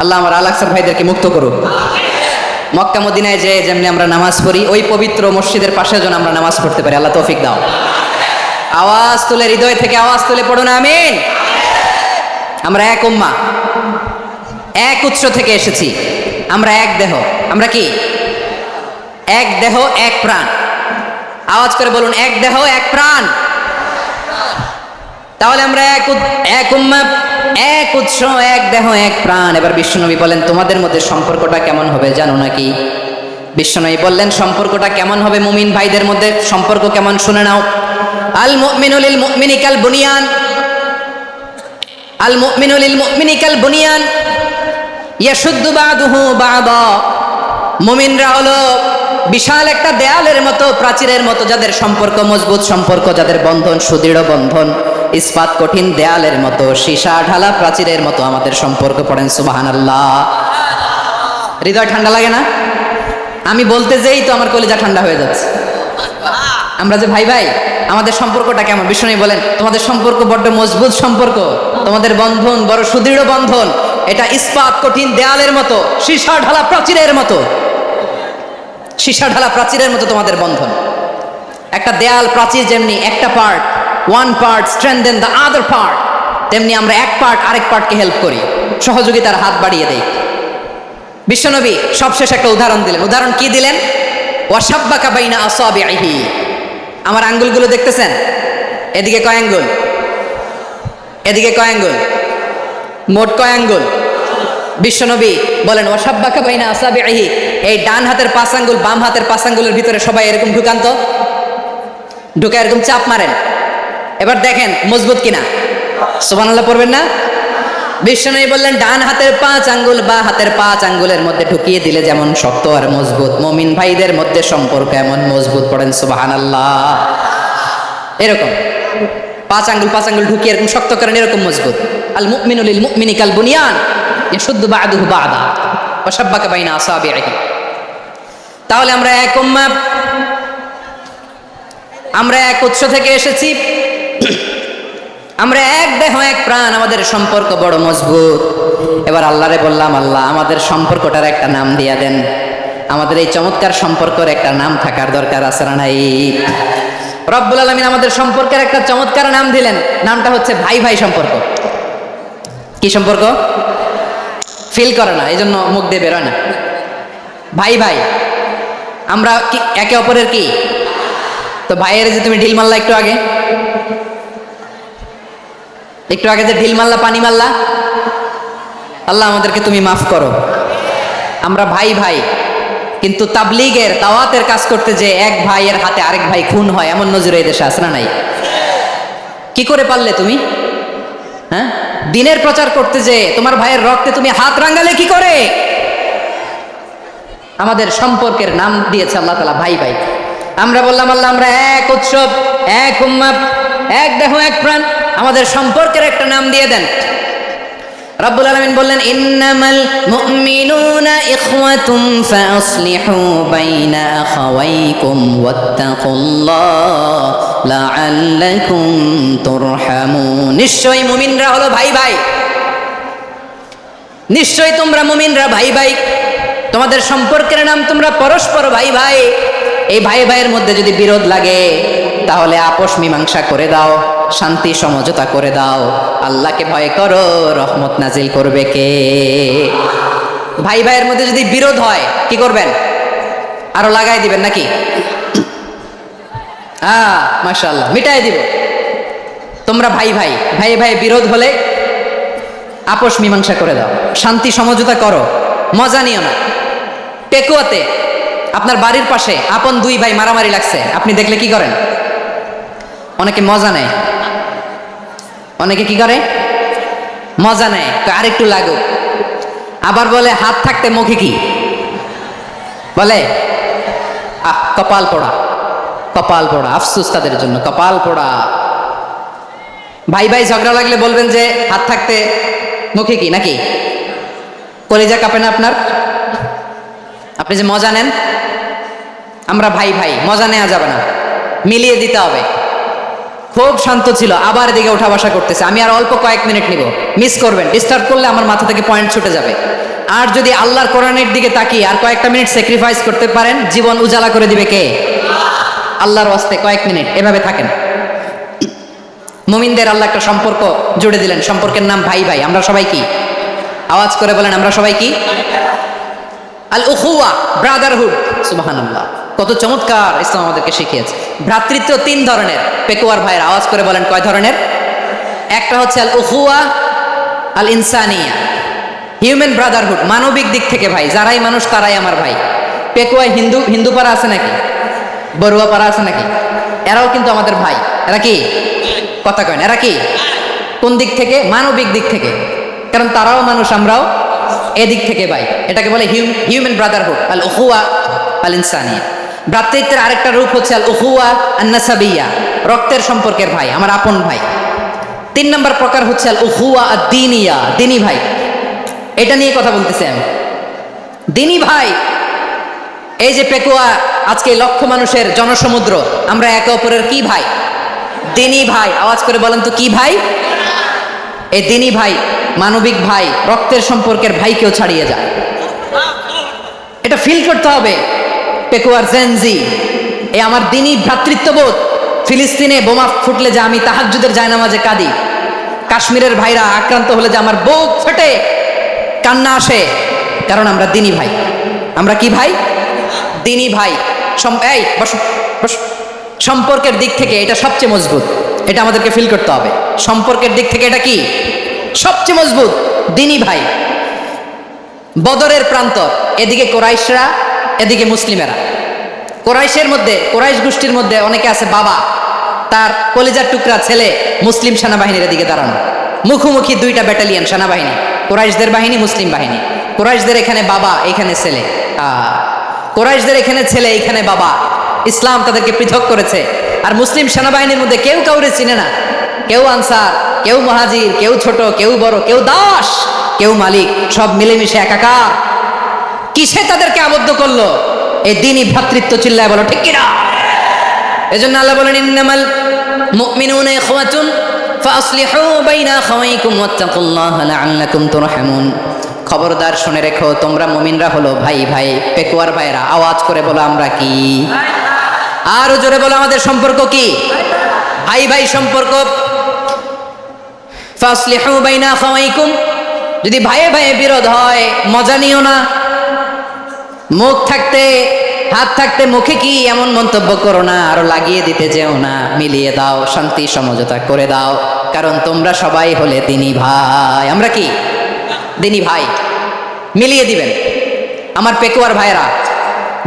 আল্লাহ আমার আল আকসার ভাইদেরকে মুক্ত করুক। মক্কা মদিনায় যে যেমনি আমরা নামাজ পড়ি, ওই পবিত্র মসজিদের পাশে যেন আমরা নামাজ পড়তে পারি। আল্লাহ তৌফিক দাও। আওয়াজ তুলে, হৃদয় থেকে আওয়াজ তুলে পড়ুন আমিন। আমরা এক উম্মাহ, এক উৎস থেকে এসেছি, আমরা এক দেহ। আমরা কি? এক দেহ এক প্রাণ। আওয়াজ করে বলুন, এক দেহ এক প্রাণ। তাহলে আমরা এক উম্মাহ, এক উৎস, এক দেহ, এক প্রাণ। এবার বিশ্বনবী বলেন তোমাদের মধ্যে সম্পর্কটা কেমন হবে জানো নাকি? বিশ্বনবী বললেন সম্পর্কটা কেমন হবে মুমিন ভাইদের মধ্যে, সম্পর্ক কেমন শুনে নাও। আল মুমিনু লিল মুমিনি কাল বুনিয়ান, আল মুমিনু লিল মুমিনি কাল বুনিয়ান ইয়াশুদ্দু বাদুহু বাদা। মুমিনরা হলো বিশাল একটা দেয়ালের মতো, প্রাচীরের মতো, যাদের সম্পর্ক মজবুত সম্পর্ক, যাদের বন্ধন সুদৃঢ় বন্ধন, ইস্পাত কঠিন দেয়ালের মতো, সীসা ঢালা প্রাচীরের মতো আমাদের সম্পর্ক। পড়েন সুবহানাল্লাহ। হৃদয় ঠান্ডা লাগে না? আমি বলতে যেই তো আমার কলিজা ঠান্ডা হয়ে যাচ্ছে। আমরা যে ভাই ভাই, আমাদের সম্পর্কটা কেমন? বিষ্ণু বলেন তোমাদের সম্পর্ক বড্ড মজবুত সম্পর্ক, তোমাদের বন্ধন বড় সুদৃঢ় বন্ধন, এটা ইস্পাত কঠিন দেয়ালের মতো, সীসা ঢালা প্রাচীরের মতো, সীসা ঢালা প্রাচীরের মতো তোমাদের বন্ধন। একটা দেয়াল প্রাচীর যেমনি একটা part, one part strengthen the other part, তেমনি আমরা এক পার্ট আরেক পার্টকে হেল্প করি, সহযোগিতার হাত বাড়িয়ে দেই। বিশ্বনবী সবশেষ একটা উদাহরণ দিলেন। উদাহরণ কি দিলেন? ওয়াসাব্বাকা বাইনা আসাবিহি। আমার আঙ্গুলগুলো দেখতেছেন? এদিকে কয় আঙ্গুল, এদিকে কয় আঙ্গুল, মোট কয় আঙ্গুল? বিশ্বনবী বলেন ওয়াসাব্বাকা বাইনা আসাবিহি, এই ডান হাতের 5 আঙ্গুল বাম হাতের 5 আঙ্গুলের ভিতরে সবাই এরকম ঢুকান তো, ঢুকে এরকম চাপ মারেন। এবার দেখেন মজবুত কিনা। সুবহানাল্লাহ পড়বেন না? বিশ্বনবী বললেন ডান হাতের 5 আঙ্গুল বা হাতের 5 আঙ্গুলের মধ্যে ঢুকিয়ে দিলে যেমন শক্ত আর মজবুত, মুমিন ভাইদের মধ্যে সম্পর্ক এমন মজবুত। পড়েন সুবহানাল্লাহ। এরকম 5 আঙ্গুল ঢুকিয়ে এরকম শক্ত করেন, এরকম মজবুত। আল মুমিনু লিল মুমিনি কাল বুনিয়ান ইয়াশুদ্দু বাদুহু বাদা ওয়া শাব্বাকা বাইনা আসাবিহি। তাহলে আমরা এক উম্মাহ, আমরা এক উৎস থেকে এসেছি, আমরা এক দেহ এক প্রাণ, আমাদের সম্পর্ক বড় মজবুত। এবার আল্লাহরে বললাম আল্লাহ আমাদের সম্পর্কটার একটা নাম দিয়া দেন। আমাদের এই চমৎকার সম্পর্কের একটা নাম থাকার দরকার আছে না নাই? রব্বুল আলামিন আমাদের সম্পর্কের একটা চমৎকার নাম দিলেন। নামটা হচ্ছে ভাই ভাই সম্পর্ক। কি সম্পর্ক? ফিল করে না, এই জন্য মুখ দিয়ে বেরোয় না। ভাই ভাই, আমরা কি একে অপরের কি? তো ভাইয়ের যে তুমি ঢিল মারলা একটু আগে, একটু আগে যে ঢিল মারলা, পানি মারলা, আল্লাহ আমাদেরকে তুমি মাফ করো। আমরা ভাই ভাই, কিন্তু তাবলীগের দাওয়াতের কাজ করতে যে এক ভাইয়ের হাতে আরেক ভাই খুন হয়, এমন নজির এই দেশে আছে না নাই? কি করে পারলে তুমি? হ্যাঁ, দিনের প্রচার করতে যে তোমার ভাইয়ের রক্তে তুমি হাত রাঙ্গালে কি করে? আমাদের সম্পর্কের নাম দিয়েছে আল্লাহ তাআলা ভাই ভাই। আমরা বললাম আল্লাহ আমরা এক উৎসব, এক উম্মাহ, এক দেহ এক প্রাণ, আমাদের সম্পর্কের একটা নাম দিয়ে দেন। রব্বুল আলামিন বললেন ইন্নামাল মুমিনুনা ইখওয়াতুম ফাসলিহু বাইনা আখাওয়াইকুম ওয়াত্তাকুল্লাহ লাআল্লাকুম তুরহামুন। নিশ্চয়ই মুমিনরা হলো ভাই ভাই, নিশ্চয়ই তোমরা মুমিনরা ভাই ভাই, তোমাদের সম্পর্কের নাম তোমরা পরস্পর ভাই ভাই। এই ভাই ভাইয়ের মধ্যে যদি বিরোধ লাগে তাহলে আপোষ মীমাংসা করে দাও, শান্তি সমঝোতা করে দাও। আল্লাহকে ভয় করো, রহমত নাজিল করবে কে? ভাই ভাইয়ের মধ্যে যদি বিরোধ হয় কি করবেন? আরো লাগাই দিবেন নাকি? মাশাআল্লাহ, মিটাই দিব। তোমরা ভাই ভাই, ভাই ভাই বিরোধ হলে আপোষ মীমাংসা করে দাও, শান্তি সমঝোতা করো, মজা নিও না। পেকুয়াতে আপনার বাড়ির পাশে আপন 2 ভাই মারামারি লাগছে, আপনি দেখলে কি করেন? অনেকে মজা নেয়, অনেকে কি করে? মজা নেয়, আরেকটু লাগুক। আবার বলে হাত থাকতে মুখে কি বলে? কপাল পোড়া, কপাল পোড়া। আফসোস তাদের জন্য, কপাল পোড়া। ভাই ভাই ঝগড়া লাগলে বলবেন যে হাত থাকতে মুখে কি, নাকি? কলিজা কাঁপে না আপনার? আপনি যে মজা নেন, আমরা ভাই ভাই, মজা নেওয়া যাবে না, মিলিয়ে দিতে হবে। খুব শান্ত ছিল, আবার এদিকে ওঠা বসা করতেছে। আমি আর অল্প কয়েক মিনিট নিব, মিস করবেন। ডিস্টার্ব করলে আমার মাথা থেকে পয়েন্ট ছুটে যাবে। আর যদি আল্লাহর কোরআনের দিকে তাকিয়ে আর কয়েকটা মিনিট স্যাক্রিফাইস করতে পারেন, জীবন উজালা করে দিবে কে? আল্লাহর ওয়াস্তে কয়েক মিনিট এভাবে থাকেন। মুমিনদের আল্লাহ একটা সম্পর্ক জুড়ে দিলেন, সম্পর্কের নাম ভাই ভাই। আমরা সবাই কি? আওয়াজ করে বলেন, আমরা সবাই কি? আল উখুয়া, ব্রাদারহুড। সুবহানাল্লাহ, কত চমৎকার ইসলাম আমাদেরকে শিখিয়েছে। ভ্রাতৃত্ব 3 ধরনের। পেকুয়ার ভাইয়ের আওয়াজ করে বলেন কয় ধরনের? একটা হচ্ছে আল উখুয়া আল ইনসানিয়া, হিউম্যান ব্রাদারহুড, মানবিক দিক থেকে ভাই, যারাই মানুষ তারাই আমার ভাই। পেকুয়ায় হিন্দু পাড়া আছে নাকি, বড়ুয়া পাড়া আছে নাকি? এরাও কিন্তু আমাদের ভাই। এরা কি কথা কয় না? এরা কি কোন দিক থেকে? মানবিক দিক থেকে, কারণ তারাও মানুষ, আমরাও এদিক থেকে ভাই। এটাকে বলে হিউম্যান ব্রাদারহুড, আল উখুয়া আল ইনসানিয়া। ভ্রাতৃত্বের আরেকটা রূপ হচ্ছে আল উখুয়া আন নাসাবিয়া, রক্তের সম্পর্কের ভাই, আমার আপন ভাই। 3 নম্বর প্রকার হচ্ছে আল উখুয়া আদ দ্বীনিয়া, দ্বীনি ভাই। এটা নিয়ে কথা বলতেছি আমি, দ্বীনি ভাই। এই যে পেকুয়া, আজকে লক্ষ মানুষের জনসমুদ্র, আমরা একে অপরের কি ভাই? দ্বীনি ভাই। আওয়াজ করে বলেন তো কি ভাই? এই দ্বীনি ভাই, মানবিক ভাই, রক্তের সম্পর্কের ভাইকেও ছাড়িয়ে যায়। এটা ফিল করতে হবে। পেকুয়ার জেনজি, এই আমার দ্বীনি ভ্রাতৃত্ববোধ। ফিলিস্তিনে বোমা ফুটলে যে আমি তাহাজ্জুদের জায়নামাজে কাঁদি, কাশ্মীরের ভাইরা আক্রান্ত হলে যে আমার বুক ফেটে কান্না আসে, কারণ আমরা দ্বীনি ভাই। আমরা কি ভাই? দ্বীনি ভাই। এই বসো বসো। সম্পর্কের দিক থেকে এটা সবচেয়ে মজবুত, এটা আমাদেরকে ফিল করতে হবে। সম্পর্কের দিক থেকে এটা কি সবচেয়ে মজবুত? দ্বীনি ভাই। বদরের প্রান্তর, এদিকে কোরাইশরা, এদিকে মুসলিমেরা। কোরাইশের মধ্যে, কোরাইশ গোষ্ঠীর মধ্যে অনেকে আছে বাবা, তার কলিজার টুকরা ছেলে মুসলিম সেনাবাহিনীর এদিকে দাঁড়ানো, মুখোমুখি 2টা ব্যাটালিয়ন সেনাবাহিনী, কোরাইশদের বাহিনী, মুসলিম বাহিনী। কোরাইশদের এখানে বাবা, এখানে ছেলে। কোরাইশদের এখানে ছেলে, এখানে বাবা। ইসলাম তাদেরকে পৃথক করেছে। আর মুসলিম সেনাবাহিনীর মধ্যে কেউ কাউরে চিনে না, কেউ আনসার, কেউ মুহাজির, কেউ ছোট, কেউ বড়, কেউ দাস, কেউ মালিক, সব মিলেমিশে একাকার। কিসে তাদেরকে আবদ্ধ করলো? এই দ্বীনি ভ্রাতৃত্ব। চিল্লায় বলো ঠিক কিনা? এজন্য আল্লাহ বলেন, ইন্নামাল মুমিনুনা ইখওয়াতুন ফাসলিহু বাইনা আখাওয়াইকুম ওয়াত্তাকুল্লাহা লাআল্লাকুম তুরহামুন। খবরদার শুনে রেখো, তোমরা মুমিনরা হলো ভাই ভাই। পেকুয়ার ভাইরা আওয়াজ করে বলো আমরা কি? আরো জোরে বলো আমাদের সম্পর্ক কি? ভাই ভাই সম্পর্ক। ফাসলিহু বাইনা আখাওয়াইকুম। যদি ভাইয়ে ভাইয়ে বিরোধ হয়, মজা নিও না। মুখ থাকতে, হাত থাকতে মুখে কি এমন মন্তব্য করো না, আরো লাগিয়ে দিতে যেও না। মিলিয়ে দাও, শান্তি সমঝোতা করে দাও, কারণ তোমরা সবাই হলে দ্বীনি ভাই। আমরা কি দ্বীনি ভাই? মিলিয়ে দিবেন। আমার পেকুয়ার ভাইরা,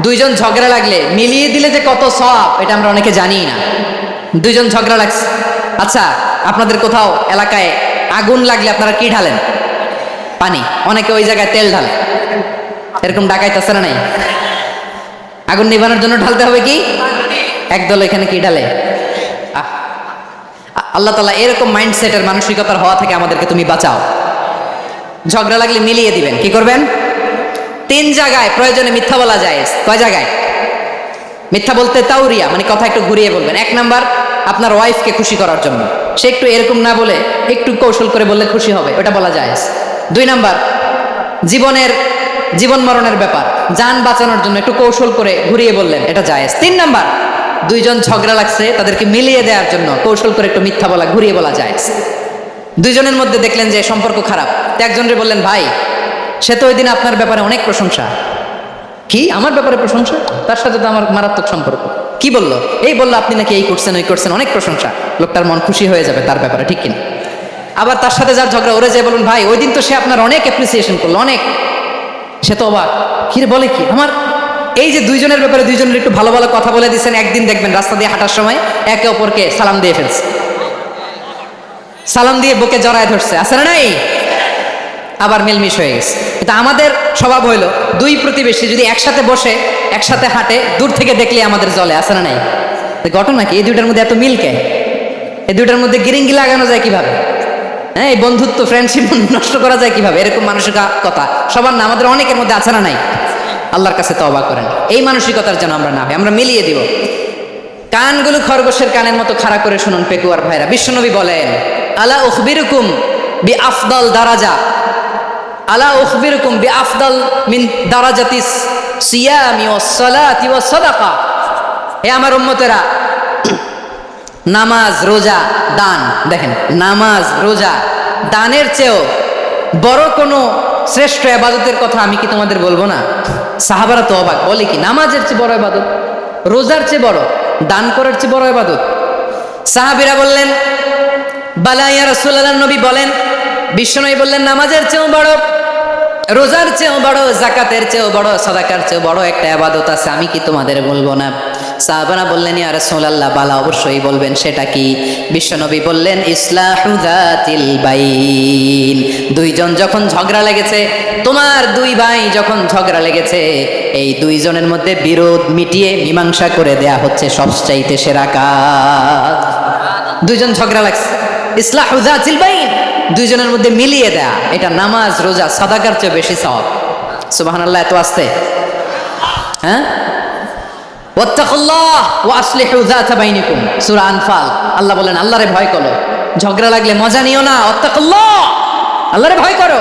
2 জন ঝগড়া লাগলে মিলিয়ে দিলে যে কত সওয়াব, এটা আমরা অনেকে জানি না। 2 জন ঝগড়া লাগছে, আচ্ছা আপনাদের কোথাও এলাকায় আগুন লাগলে আপনারা কি ঢালেন? পানি। অনেকে ওই জায়গায় তেল ঢালে, এরকম ডাকাইতেছে না নাই? আগুন নিভানোর জন্য ঢালতে হবে কি? একদল এখানে কি ঢালে? আল্লাহ তাআলা এরকম মাইন্ডসেটের, মানসিকতার হওয়া থেকে আমাদেরকে তুমি বাঁচাও। ঝগড়া লাগলে মিলিয়ে দিবেন। কি করবেন? 3 জায়গায় প্রয়োজনে মিথ্যা বলা যায়। কয় জায়গায় মিথ্যা বলতে? তাওরিয়া, মানে কথা একটু ঘুরিয়ে বলবেন। 1 নাম্বার, আপনার ওয়াইফকে খুশি করার জন্য, সে একটু এরকম না বলে একটু কৌশল করে বললে খুশি হবে, ওটা বলা যায়। 2 নাম্বার, জীবন মরণের ব্যাপার, জান বাঁচানোর জন্য একটু কৌশল করে ঘুরিয়ে বললেন, এটা জায়েজ। 3 নাম্বার, 2 জন ঝগড়া লাগছে, তাদেরকে মিলিয়ে দেওয়ার জন্য কৌশল করে একটু মিথ্যা বলা, ঘুরিয়ে বলা জায়েজ। 2 জনের মধ্যে দেখলেন যে সম্পর্ক খারাপ, তো একজনরে বললেন, ভাই সে তো ওই দিন আপনার ব্যাপারে অনেক প্রশংসা। কি আমার ব্যাপারে প্রশংসা? তার সাথে তো আমার মারাত্মক সম্পর্ক। কি বললো? এই বললো আপনি নাকি এই করছেন, ওই করছেন, অনেক প্রশংসা। লোকটার মন খুশি হয়ে যাবে তার ব্যাপারে, ঠিক কিনা? আবার তার সাথে যার ঝগড়া, ওরে যায় বলুন, ভাই ওই দিন তো সে আপনার অনেক অ্যাপ্রিসিয়েশন করলো, অনেক। সে তো অবাক, কি রে বলে কি? আমার এই যে 2 জনের ব্যাপারে 2 জনের একটু ভালো ভালো কথা বলে দিচ্ছেন, একদিন দেখবেন রাস্তা দিয়ে হাঁটার সময় একে অপরকে সালাম দিয়ে ফেলছে, সালাম দিয়ে বুকে জড়ায় ধরছে, আছে না নাই? আবার মিলমিশ হয়ে গেছে। কিন্তু আমাদের স্বভাব হইলো, 2 প্রতিবেশী যদি একসাথে বসে একসাথে হাঁটে, দূর থেকে দেখলে আমাদের জলে, আছে না নাই? ঘটনা কি? এই 2টার মধ্যে এত মিলকে, এই 2টার মধ্যে গিরিঙ্গি লাগানো যায় কিভাবে? হ্যাঁ, এই বন্ধুত্ব, ফ্রেন্ডশিপ নষ্ট করা যায় কিভাবে? এরকম মানসিকতা সবার না, আমাদের অনেকের মধ্যে আছে না নাই? আল্লাহর কাছে তওবা করেন, এই মানসিকতার যেন আমরা না হয়, আমরা মিলিয়ে দিব। কানগুলো খরগোশের কানের মতো খাড়া করে শুনুন পেকুয়ার ভাইরা। বিশ্বনবী বলেন, আলা উখবিরুকুম বি আফদাল দারাজা, আলা উখবিরুকুম বি আফদাল মিন দারাজাতিস সিয়ামি ওয়াস সালাতি ওয়াস সাদাকা। হে আমার উম্মতেরা, নামাজ, রোজা, দান, দেখেন নামাজ, রোজা, দানের চেয়েও বড় কোনো শ্রেষ্ঠ ইবাদতের কথা আমি কি তোমাদের বলবো না? সাহাবারা তো অবাক, বলে কি নামাজের চেয়ে বড় ইবাদত, রোজার চেয়ে বড়, দান করার চেয়ে বড় ইবাদত? সাহাবীরা বললেন, বালা ইয়া রাসূলুল্লাহ, নবী বলেন, বিশ্বনবী বললেন নামাজের চেয়েও বড়, রোজার চেয়েও বড়, যাকাতের চেয়েও বড়, সাদাকার চেয়েও বড় একটা ইবাদত আছে, আমি কি তোমাদের বলবো না? সাহাবারা বললেন ইয়া রাসূলুল্লাহ, বালা অবশ্যই বলবেন, সেটা কি? বিশ্বনবী বললেন ইসলাহু যাতিল বাইন। দুইজন যখন ঝগড়া লেগেছে, তোমার দুই ভাই যখন ঝগড়া লেগেছে, এই দুইজনের মধ্যে বিরোধ মিটিয়ে মীমাংসা করে দেয়া হচ্ছে সবচাইতে সেরা কাজ। দুইজন ঝগড়া লাগছে, ইসলাহু যাতিল বাইন, দুইজনের মধ্যে মিলিয়ে দেয়া, এটা নামাজ, রোজা, সাদাকার চেয়ে বেশি সওয়াব। সুবহানাল্লাহ, এত আসতে, হ্যাঁ? ওয়াত্তাকুল্লাহ ওয়া আসলিহু যাতা বাইনিকুম, সূরা আনফাল। আল্লাহ বলেন আল্লাহরে ভয় করো, ঝগড়া লাগলে মজা নিও না, ওয়াত্তাকুল্লাহ, আল্লাহরে ভয় করো,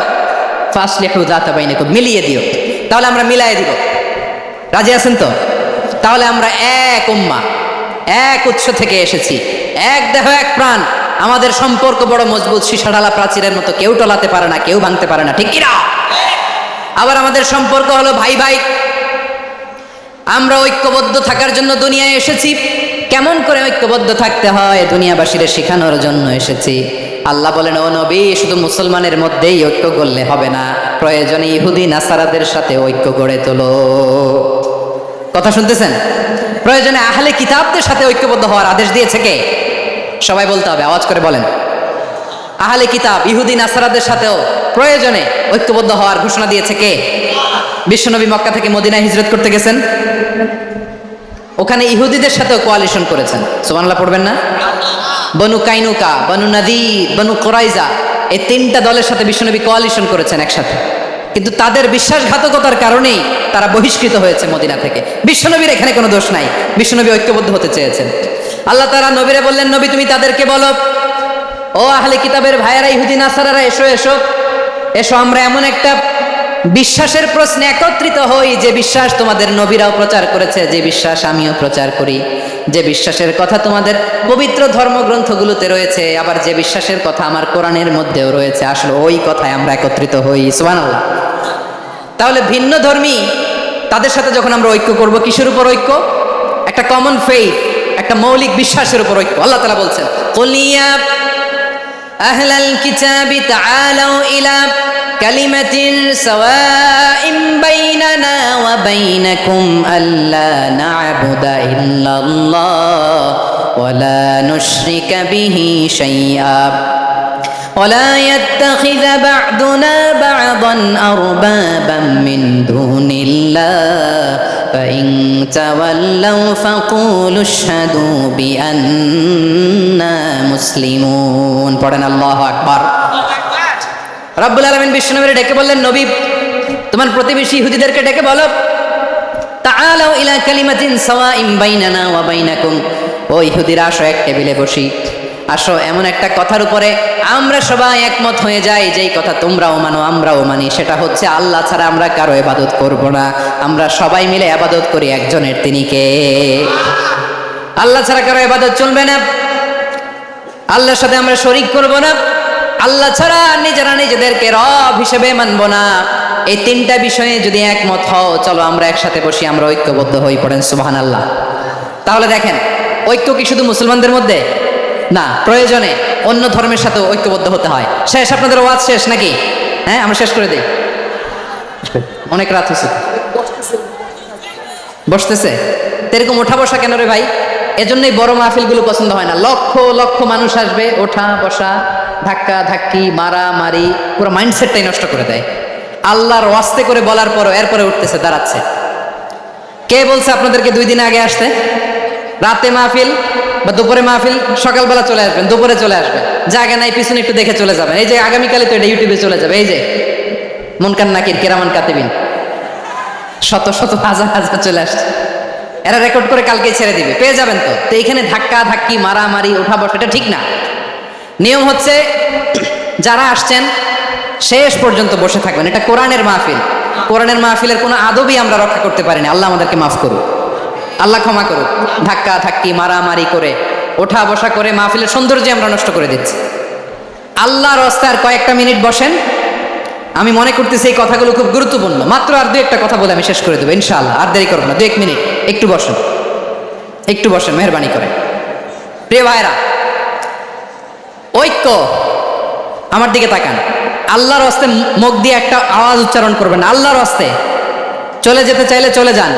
ফাসলিহু যাতা বাইনিকুম, মিলিয়ে দিও। তাহলে আমরা মিলায়ে দিব, রাজি আছেন তো? তাহলে আমরা এক উম্মাহ, এক উৎস থেকে এসেছি, এক দেহ এক প্রাণ, আমাদের সম্পর্ক বড় মজবুত, সীসাঢালা প্রাচীরের মতো, কেউ টলাতে পারে না, কেউ ভাঙতে পারে না, ঠিক কিনা? আবার আমাদের সম্পর্ক হলো ভাই ভাই, আমরা ঐক্যবদ্ধ থাকার জন্য দুনিয়ায় এসেছি। কেমন করে ঐক্যবদ্ধ থাকতে হয় দুনিয়াবাসীদের শেখানোর জন্য এসেছি। আল্লাহ বলেন ও নবী, শুধু মুসলমানের মধ্যেই ঐক্য করলে হবে না, প্রয়োজনে ইহুদি নাসারাদের সাথে ঐক্য গড়ে তোলো। কথা শুনতেছেন? প্রয়োজনে আহলে কিতাবদের সাথে ঐক্যবদ্ধ হওয়ার আদেশ দিয়েছে কে? সবাই বলতে হবে, আওয়াজ করে বলেন। আহলে কিতাব ইহুদি নাসারাদের সাথেও প্রয়োজনে ঐক্যবদ্ধ হওয়ার ঘোষণা দিয়েছে কে? বিশ্বনবী মক্কা থেকে মদিনায় হিজরত করতে গেছেন, ওখানে ইহুদিদের সাথেও কোয়ালিশন করেছেন। সুবহানাল্লাহ পড়বেন না? বনু কাইনুকা, বনু নাদির, বনু কুরাইজা, এই তিনটা দলের সাথে বিশ্বনবী কোয়ালিশন করেছেন একসাথে, কিন্তু তাদের বিশ্বাসঘাতকতার কারণেই তারা বহিষ্কৃত হয়েছে মদিনা থেকে। বিশ্বনবীর এখানে কোনো দোষ নাই, বিশ্বনবী ঐক্যবদ্ধ হতে চেয়েছেন। আল্লাহ তাআলা নবীরে বললেন, নবী তুমি তাদেরকে বলো, ও আহলে কিতাবের ভাইয়েরা, ইহুদি নাসারারা, এসো এসো এসো, আমরা এমন একটা বিশ্বাসের প্রশ্নে একত্রিত হই, যে বিশ্বাস তোমাদের নবীরাও প্রচার করেছে, যে বিশ্বাস আমিও প্রচার করি, যে বিশ্বাসের কথা তোমাদের পবিত্র ধর্মগ্রন্থগুলোতে রয়েছে, আবার যে বিশ্বাসের কথা আমার কোরআনের মধ্যেও রয়েছে, আসলে ওই কথায় আমরা একত্রিত হই। সুবহানাল্লাহ। তাহলে ভিন্ন ধর্মী তাদের সাথে যখন আমরা ঐক্য করব, কিসের উপর ঐক্য? একটা কমন ফেইথ, একটা মৌলিক বিশ্বাসের উপর ঐক্য। আল্লাহ তাআলা বলছেন কুলিয়া আহলাল কিতাবি তাআলাউ ইলা কালিমাতিন সাওয়াইন বাইনানা ওয়া বাইনাকুম আল্লা না'বুদা ইল্লাল্লাহ ওয়া লা নুশরিকা বিহি শাইআ ওয়া লা ইয়াত্তাখিযা বা'দুনা বা'দান আরবাবাম মিন দুনিল্লাহ ফাইন তাওয়াল্লাউ ফাকুলু আশহাদু বিআন্না মুসলিমুন। পড়েন আল্লাহু আকবার। রব্বুল আলামিন বিশ্বনবীকে ডেকে বললেন, নবী তোমার প্রতিবেশী ইহুদিদেরকে ডেকে বলো, তাআলাউ ইলা কালিমাতিন সাওয়াইন বাইনানা ওয়া বাইনাকুম, ও ইহুদিরা আসো, এক টেবিলে বসি, আসো এমন একটা কথার উপরে আমরা সবাই একমত হয়ে যাই, যেই কথা তোমরাও মানো আমরাও মানি, সেটা হচ্ছে আল্লাহ ছাড়া আমরা কারো ইবাদত করব না, আমরা সবাই মিলে ইবাদত করি একজনের, তিনি কে? আল্লাহ ছাড়া কারো ইবাদত চলবে না, আল্লাহর সাথে আমরা শরীক করব না, আল্লাহ ছাড়া নিজেরা নিজেদেরকে রব হিসেবে মানব না। এই তিনটা বিষয়ে যদি একমত হও, চলো আমরা একসাথে বসি, আমরা ঐক্যবদ্ধ হই। পড়েন সুবহানাল্লাহ। তাহলে দেখেন, ঐক্য কি শুধু মুসলমানদের মধ্যে না, প্রয়োজনে অন্য ধর্মের সাথে ঐক্যবদ্ধ হতে হয়। শেষ, আপনাদের ওয়াজ শেষ নাকি? হ্যাঁ, আমরা শেষ করে দিই, অনেক রাত হয়েছে। বসতেছে এরকম ওঠা বসা কেন রে ভাই? এজন্যই বড় মাহফিলগুলো পছন্দ হয় না। লক্ষ লক্ষ মানুষ আসবে, ওঠা বসা, ধাক্কা ধাক্কি, মারা মারি, পুরো মাইন্ডসেটটাই নষ্ট করে দেয়। আল্লাহর ওয়াস্তে করে বলার পরও এরপরে উঠতেছে, দাঁড়াচ্ছে। কে বলছে আপনাদেরকে 2 দিন আগে আসতে? রাতে মাহফিল বা দুপুরে মাহফিল, সকালবেলা চলে আসবেন, দুপুরে চলে আসবেন, জায়গা নাই পিছনে একটু দেখে চলে যাবেন। এই যে আগামীকালে তো এটা ইউটিউবে চলে যাবে, এই যে মুনকার নাকির কিরামান কাতিবিন, শত শত হাজার হাজার চলে আসছে, এরা রেকর্ড করে কালকে ছেড়ে দিবে, পেয়ে যাবেন তো। তো এইখানে ধাক্কা ধাক্কি, মারামারি, ওঠা বসা, এটা ঠিক না। নিয়ম হচ্ছে যারা আসছেন শেষ পর্যন্ত বসে থাকবেন। এটা কোরআনের মাহফিল, কোরআনের মাহফিলের কোনো আদবই আমরা রক্ষা করতে পারিনি। আল্লাহ আমাদেরকে মাফ করুক, আল্লাহ ক্ষমা করুক। ধাক্কা ধাক্কি, মারামারি করে, ওঠা বসা করে মাহফিলের সৌন্দর্য আমরা নষ্ট করে দিচ্ছি। আল্লাহর রাস্তায় কয়েকটা মিনিট বসেন। আমি মনে করতেছি এই কথাগুলো খুব গুরুত্বপূর্ণ। মাত্র আর 2-1টা কথা বলে আমি শেষ করে দেবো ইনশাআল্লাহ, আর দেরি করবো না। 2-1 মিনিট একটু বসেন, একটু বসেন মেহরবানি করে। প্রিয় ভাইরা, ঐক্য, আমার দিকে তাকান। আল্লাহর হস্তে মুখ দিয়ে একটা আওয়াজ উচ্চারণ করবেন, আল্লাহর হস্তে। চলে যেতে চাইলে চলে যান।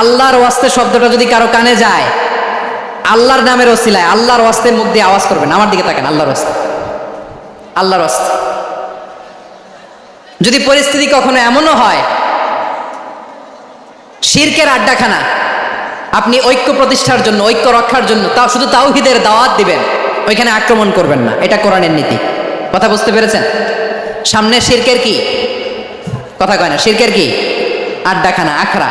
আল্লাহর ওয়াস্তে শব্দটা যদি কারো কানে যায়, আল্লাহর নামের ওসিলায় আল্লাহর ওয়াস্তে মুখ দিয়ে আওয়াজ করবেন। আমার দিকে তাকান, আল্লাহর ওয়াস্তে, আল্লাহর ওয়াস্তে। যদি পরিস্থিতি কখনো এমনও হয় শিরকের আড্ডাখানা, আপনি ঐক্য প্রতিষ্ঠার জন্য, ঐক্য রক্ষার জন্য তাও শুধু তাওহীদের দাওয়াত দিবেন, ওইখানে আক্রমণ করবেন না। এটা কোরআনের নীতি। কথা বুঝতে পেরেছেন? সামনে শিরকের কি কথা কয় না, শিরকের কি আড্ডাখানা, আখড়া।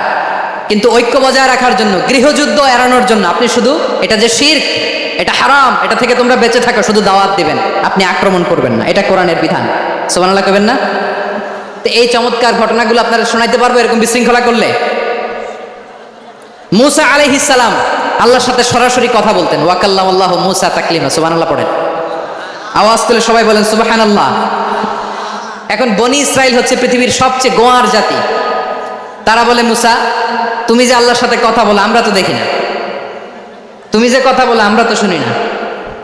কিন্তু ঐক্য বজায় রাখার জন্য, গৃহযুদ্ধ এড়ানোর জন্য আপনি শুধু এটা যে শিরক, এটা হারাম, এটা থেকে তোমরা বেঁচে থাকো, শুধু দাওয়াত দিবেন, আপনি আক্রমণ করবেন না। এটা কোরআনের বিধান। সুবহানাল্লাহ কইবেন না? তো এই চমৎকার ঘটনাগুলো আপনারা শোনাইতে পারবো এরকম বিশৃঙ্খলা করলে? মূসা আলাইহিস সালাম আল্লাহর সাথে সরাসরি কথা বলতেন। ওয়াকাল্লামাল্লাহু মূসা তাকলিমা। সুবহানাল্লাহ পড়েন, আওয়াজ তুলে সবাই বলেন সুবহানাল্লাহ। এখন বনি ইসরাইল হচ্ছে পৃথিবীর সবচেয়ে গোয়ার জাতি। তারা বলে, মূসা তুমি যে আল্লাহর সাথে কথা বলো আমরা তো দেখি না, তুমি যে কথা বলো আমরা তো শুনি না,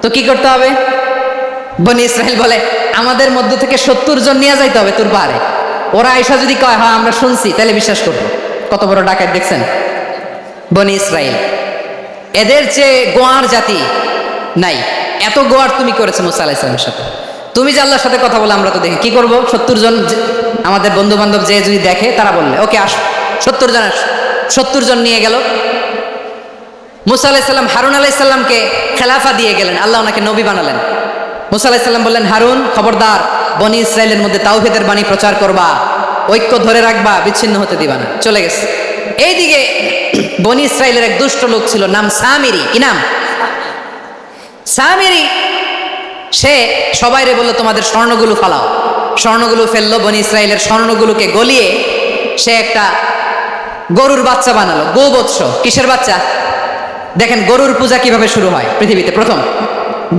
তো কি করতে হবে? বনি ইসরাইল বলে, আমাদের মধ্য থেকে 70 জন নিয়ে যাইতে হবে তোর পাহাড়ে। ওরা আয়েশা যদি কয় হ্যাঁ আমরা শুনছি, তাহলে বিশ্বাস করবো। কত বড় ডাকাত দেখছেন বনি ইসরাইল। এদের চেয়ে গোয়ার জাতি নাই। এত গোয়ার তুমি করেছো মূসা আলাইহিস সালামের সাথে। তুমি যে আল্লাহর সাথে কথা বলে আমরা তো দেখি, কি করবো? 70 জন আমাদের বন্ধু বান্ধব যে যদি দেখে, তারা বললে ওকে আস, 70 জন আস। 70 জন নিয়ে গেল। মূসা আলাইহিস সালাম হারুন আলাইহিস সালামকে খেলাফা দিয়ে গেলেন, আল্লাহ ওনাকে নবী বানালেন। মূসা আলাইহিস সালাম বললেন, হারুন খবরদার, বনি ইসরাইলের মধ্যে তাওহীদের বাণী প্রচার করবা, ঐক্য ধরে রাখবা, বিচ্ছিন্ন হতে দিবা না। চলে গেছে। এইদিকে বনি ইসরাইলের এক দুষ্ট লোক ছিল, নাম সামিরি। কি নাম? সামিরি। সে সবাইরে বললো তোমাদের স্বর্ণগুলো ফালাও। স্বর্ণগুলো ফেললো, বনি ইসরাইলের স্বর্ণগুলোকে গলিয়ে সে একটা গরুর বাচ্চা বানালো। গোবৎস। কিসের বাচ্চা? দেখেন গরুর পূজা কিভাবে শুরু হয় পৃথিবীতে প্রথম,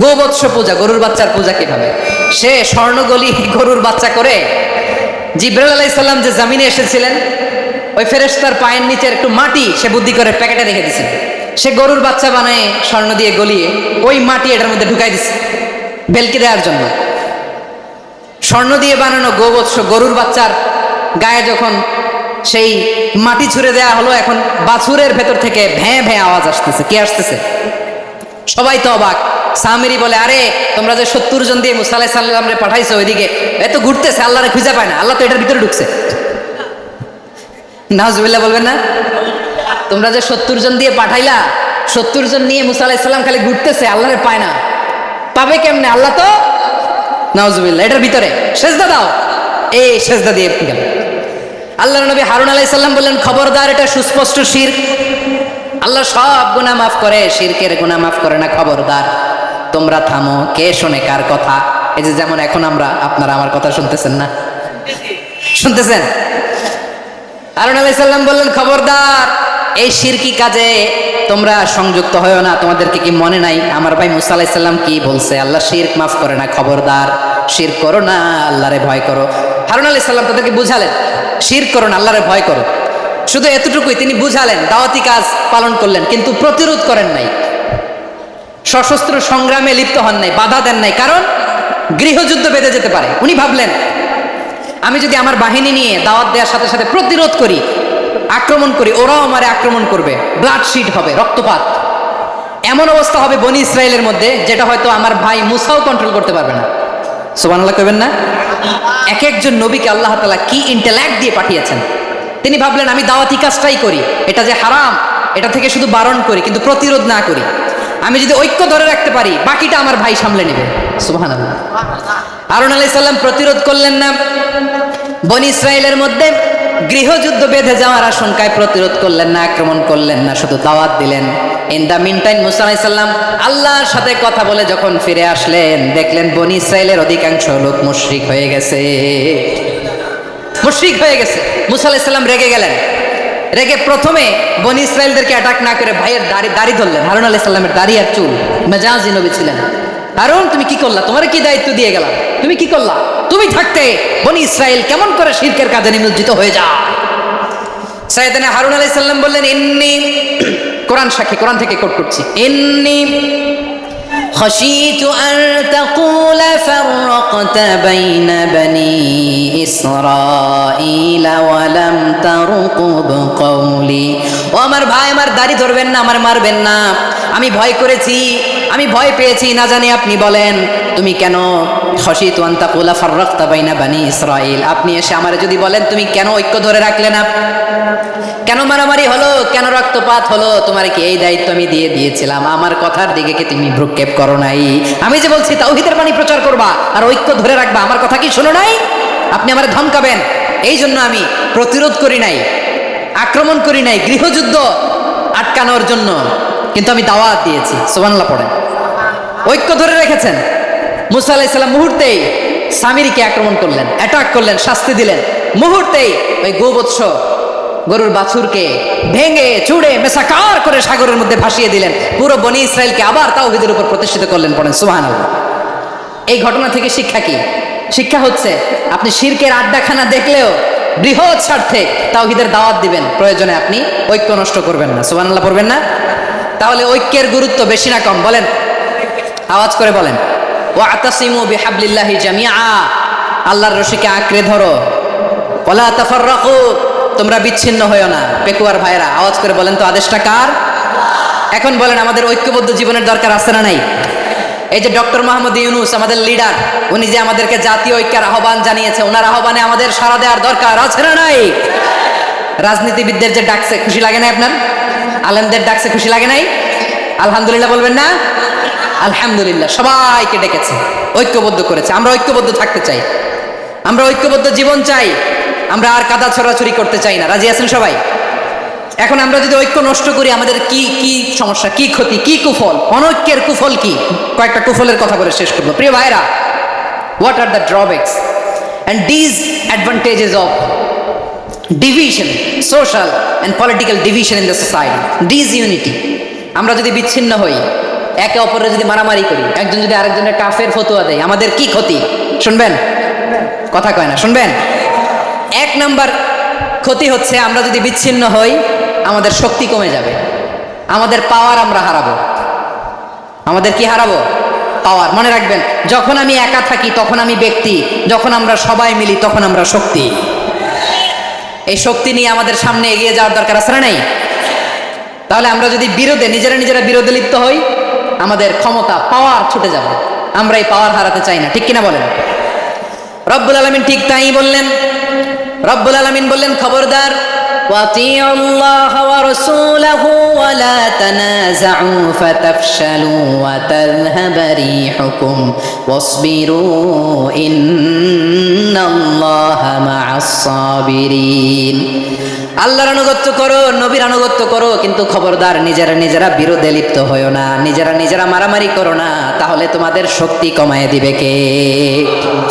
গোবৎস পূজা, গরুর বাচ্চার পূজা কিভাবে। সে স্বর্ণ গলি গরুর বাচ্চা করে, জিবরাইল আলাইহিস সালাম যে জামিনে এসেছিলেন, ওই ফেরেশতার পায়ের নিচের একটু মাটি সে বুদ্ধি করে প্যাকেটে রেখে দিয়েছে। সে গরুর বাচ্চা বানায় স্বর্ণ দিয়ে গলিয়ে ওই মাটি এটার মধ্যে ঢুকাই দিছে ভেলকি দেওয়ার জন্য। স্বর্ণ দিয়ে বানানো গোবৎস গরুর বাচ্চার গায়ে যখন সেই মাটি ছুঁড়ে দেয়া হলো, এখন বাছুরের ভেতর থেকে ভ্যাঁ ভ্যাঁ আওয়াজ আসতেছে। কে আসতেছে? সবাই তো অবাক। সামিরি বলে, আরে তোমরা যে 70 জন দিয়ে মূসা আলাইহিস সালামরে পাঠাইছো, ওইদিকে এত ঘুরতেছে, আল্লাহরে খুঁজে পায় না, আল্লাহ তো এটার ভিতরে ঢুকছে। নাউজুবিল্লাহ বলবেন না? তোমরা যে 70 জন দিয়ে পাঠাইলা, 70 জন নিয়ে মূসা আলাইহিস সালাম খালি ঘুরতেছে, আল্লাহরে পায় না। পাবে কেমনে? আল্লাহ তো, নাউজুবিল্লাহ, এটার ভিতরে সেজদা দাও। এই সেজদা দিয়ে গেল। আল্লাহর নবী হারুন আলাইহিস সালাম বললেন, খবরদার, এটা সুস্পষ্ট শিরক। আল্লাহ সব গুনাহ মাফ করে, শিরকের গুনাহ মাফ করে না, খবরদার তোমরা থামো। কে শোনে কার কথা? এই যে যেমন এখন আপনারা আমার কথা শুনতেছেন না? শুনতেছেন? হারুন আলাইহিস সালাম বললেন, খবরদার, এই শিরকি কাজে তোমরা সংযুক্ত হয়ো না। তোমাদেরকে কি মনে নাই আমার ভাই মূসা আলাইহিস সালাম কি বলছে? আল্লাহ শিরক মাফ করে না, খবরদার শিরক করো না, আল্লাহরে ভয় করো। হারুন আলাইহিস সালাম তাদেরকে বুঝালেন, শিরক করো না, আল্লাহরে ভয় করো। শুধু এতটুকুই তিনি বুঝালেন, দাওয়াতি কাজ পালন করলেন, কিন্তু প্রতিরোধ করেন নাই, সশস্ত্র সংগ্রামে লিপ্ত হন নাই, বাধা দেন নাই, কারণ গৃহযুদ্ধ বেঁধে যেতে পারে। উনি ভাবলেন, আমি যদি আমার বাহিনী নিয়ে দাওয়াত দেওয়ার সাথে সাথে প্রতিরোধ করি, আক্রমণ করি, ওরাও আমারে আক্রমণ করবে, ব্লাডশিট হবে, রক্তপাত, এমন অবস্থা হবে বনি ইসরায়েলের মধ্যে যেটা হয়তো আমার ভাই মূসাও কন্ট্রোল করতে পারবে না। সুবহানাল্লাহ কইবেন না? এক একজন নবীকে আল্লাহ তাআলা কি ইন্টেলেক্ট দিয়ে পাঠিয়েছেন। তিনি ভাবলেন, আমি দাওয়াতি কাজটাই করি, এটা যে হারাম এটা থেকে শুধু বারণ করি, কিন্তু প্রতিরোধ না করি। আমি যদি ঐক্য ধরে রাখতে পারি, বাকিটা আমার ভাই সামলে নেবে। সুবহানাল্লাহ। হারুন আলাইহিস সালাম প্রতিরোধ করলেন না, বনি ইসরায়েলের মধ্যে গৃহযুদ্ধ বেঁধে যাওয়ার আশঙ্কায় প্রতিরোধ করলেন না, আক্রমণ করলেন না, শুধু দাওয়াত দিলেন। In the meantime Musa আলাইহিস সালাম আল্লাহর সাথে কথা বলে যখন ফিরে আসলেন, দেখলেন বনি ইসরায়েলের অধিকাংশ লোক মুশরিক হয়ে গেছে, মুশরিক হয়ে গেছে। মূসা আলাইহিস সালাম রেগে গেলেন। রেগে প্রথমে বনি ইসরায়েলদেরকে অ্যাটাক না করে ভাইয়ের দাড়ি ধরলেন। হারুন আলাইহিস সালামের দাড়ি আর চুল, মেজাজি নবী ছিলেন। হারুন, তুমি কি করলা? তোমার কি দায়িত্ব দিয়ে গেলাম, তুমি কি করলা? তুমি থাকতে বনি ইসরায়েল কেমন করে শিরকের কাজে নিমজ্জিত হয়ে যায়? সাইয়েদনা হারুন আলাইহিস সালাম বললেন, ইন্নী, কোরআন সাক্ষী, কোরআন থেকে কোট করছি, ইন্নী خشيت أن تقول فرقت بين بني إسرائيل ولم ترقب قولي ও আমার ভাই, আমার দাড়ি ধরবেন না, আমার মারবেন না। আমি ভয় করেছি, আমি ভয় পেয়েছি, না জানি আপনি বলেন তুমি কেন খশিতু আন তাকুলা ফাররাকতা বাইনা বানি ইসরাইল, আপনি এসে আমারে যদি বলেন তুমি কেন ঐক্য ধরে রাখলে না, কেন মারামারি হলো, কেন রক্তপাত হলো, তোমার কি এই দায়িত্ব আমি দিয়ে দিয়েছিলাম, আমার কথার দিকে কি তুমি ভ্রুক্ষেপ করো নাই? আমি যে বলছি তাওহীদের বাণী প্রচার করবা আর ঐক্য ধরে রাখবা, আমার কথা কি শোনো নাই? আপনি আমারে ধমকাবেন, এই জন্য আমি প্রতিরোধ করি নাই, আক্রমণ করি নাই, গৃহযুদ্ধ আটকানোর জন্য কিন্তু আমি দাওয়াত দিয়েছি। সুবহানাল্লাহ পড়েন। ঐক্য ধরে রেখেছেন। মুসা আলাইহিস সালাম মুহূর্তেই সামিরীকে আক্রমণ করলেন, অ্যাটাক করলেন, শাস্তি দিলেন। মুহূর্তেই ওই গোবৎস গরুর বাছুরকে ভেঙে চুড়ে মেসাকার করে সাগরের মধ্যে ভাসিয়ে দিলেন। পুরো বনি ইসরায়েলকে আবার তাওহীদের উপর প্রতিষ্ঠিত করলেন। পড়েন সুবহানাল্লাহ। এই ঘটনা থেকে শিক্ষা কি? শিক্ষা হচ্ছে আপনি শিরকের আড্ডাখানা দেখলেও বৃহৎ স্বার্থে তাওহীদের দাওয়াত দিবেন, প্রয়োজনে আপনি ঐক্য নষ্ট করবেন না। সুবহানাল্লাহ পড়বেন না? তাহলে ঐক্যের গুরুত্ব বেশি না কম বলেন? আওয়াজ করে বলেন। ওয়াতাসিমু বিহাবলিল্লাহি জামিআ, আল্লাহর রশিকে আঁকড়ে ধরো। ওয়ালা তাফাররাকু, তোমরা বিচ্ছিন্ন হয়ো না। পেকুয়ার ভাইরা আওয়াজ করে বলেন তো আদেশটা কার? এখন বলেন আমাদের ঐক্যবদ্ধ জীবনের দরকার আছে না নাই? এই যে ডক্টর মোহাম্মদ ইউনূস আমাদের লিডার, উনি যে আমাদেরকে জাতীয় ঐক্যের আহ্বান জানিয়েছে, ওনার আহ্বানে আমাদের সাড়া দেওয়ার দরকার আছে না নাই? রাজনীতিবিদদের যে ডাকছে খুশি লাগে না আপনার? আলেমদের ডাকছে খুশি লাগে নাই? আলহামদুলিল্লাহ বলবেন না? আলহামদুলিল্লাহ, সবাইকে ডেকেছে, ঐক্যবদ্ধ করেছে। আমরা ঐক্যবদ্ধ থাকতে চাই, আমরা ঐক্যবদ্ধ জীবন চাই, আমরা আর কাদা ছড়াছড়ি করতে চাই না। রাজি আছেন সবাই? এখন আমরা যদি ঐক্য নষ্ট করি আমাদের কি কি সমস্যা, কি ক্ষতি, কি কুফল? অনৈক্যের কুফল কি? কয়েকটা কুফলের কথা বলে শেষ করবো। প্রিয় ভাইরা, what are the drawbacks and disadvantages of division, social and political division in the society, disunity? আমরা যদি বিচ্ছিন্ন হই, একে অপরের যদি মারামারি করি, একজন যদি আরেকজনের কাফের ফতোয়া দেয়, আমাদের কি ক্ষতি? শুনবেন? কথা কয় না, শুনবেন? এক নাম্বার ক্ষতি হচ্ছে আমরা যদি বিচ্ছিন্ন হই আমাদের শক্তি কমে যাবে, আমাদের পাওয়ার আমরা হারাবো। আমাদের কি হারাবো? পাওয়ার। মনে রাখবেন, যখন আমি একা থাকি তখন আমি ব্যক্তি, যখন আমরা সবাই মিলি তখন আমরা শক্তি। এই শক্তি নিয়ে আমাদের সামনে এগিয়ে যাওয়ার দরকার আছে না নাই? তাহলে আমরা যদি বিরোধে নিজেরা বিরোধে লিপ্ত হই আমাদের ক্ষমতা, পাওয়ার ছুটে যাবে। আমরা এই পাওয়ার হারাতে চাই না, ঠিক কিনা বলেন? রব্বুল আলামিন ঠিক তাই বললেন। রব্বুল আলামিন বললেন, খবরদার, ওয়াতিউল্লাহ ওয়া রাসূলাহু ওয়া লা তানাযাউ ফাতাফশালু ওয়া তাযহাবা রিহুকুম ওয়াসবিরু ইন্নাল্লাহা মা'আস সাবিরিন। আল্লাহর আনুগত্য করো, নবীর আনুগত্য করো, কিন্তু খবরদার নিজেরা বিরোধে লিপ্ত হয়ো না, নিজেরা মারামারি করো না, তাহলে তোমাদের শক্তি কমায় দিবে কে?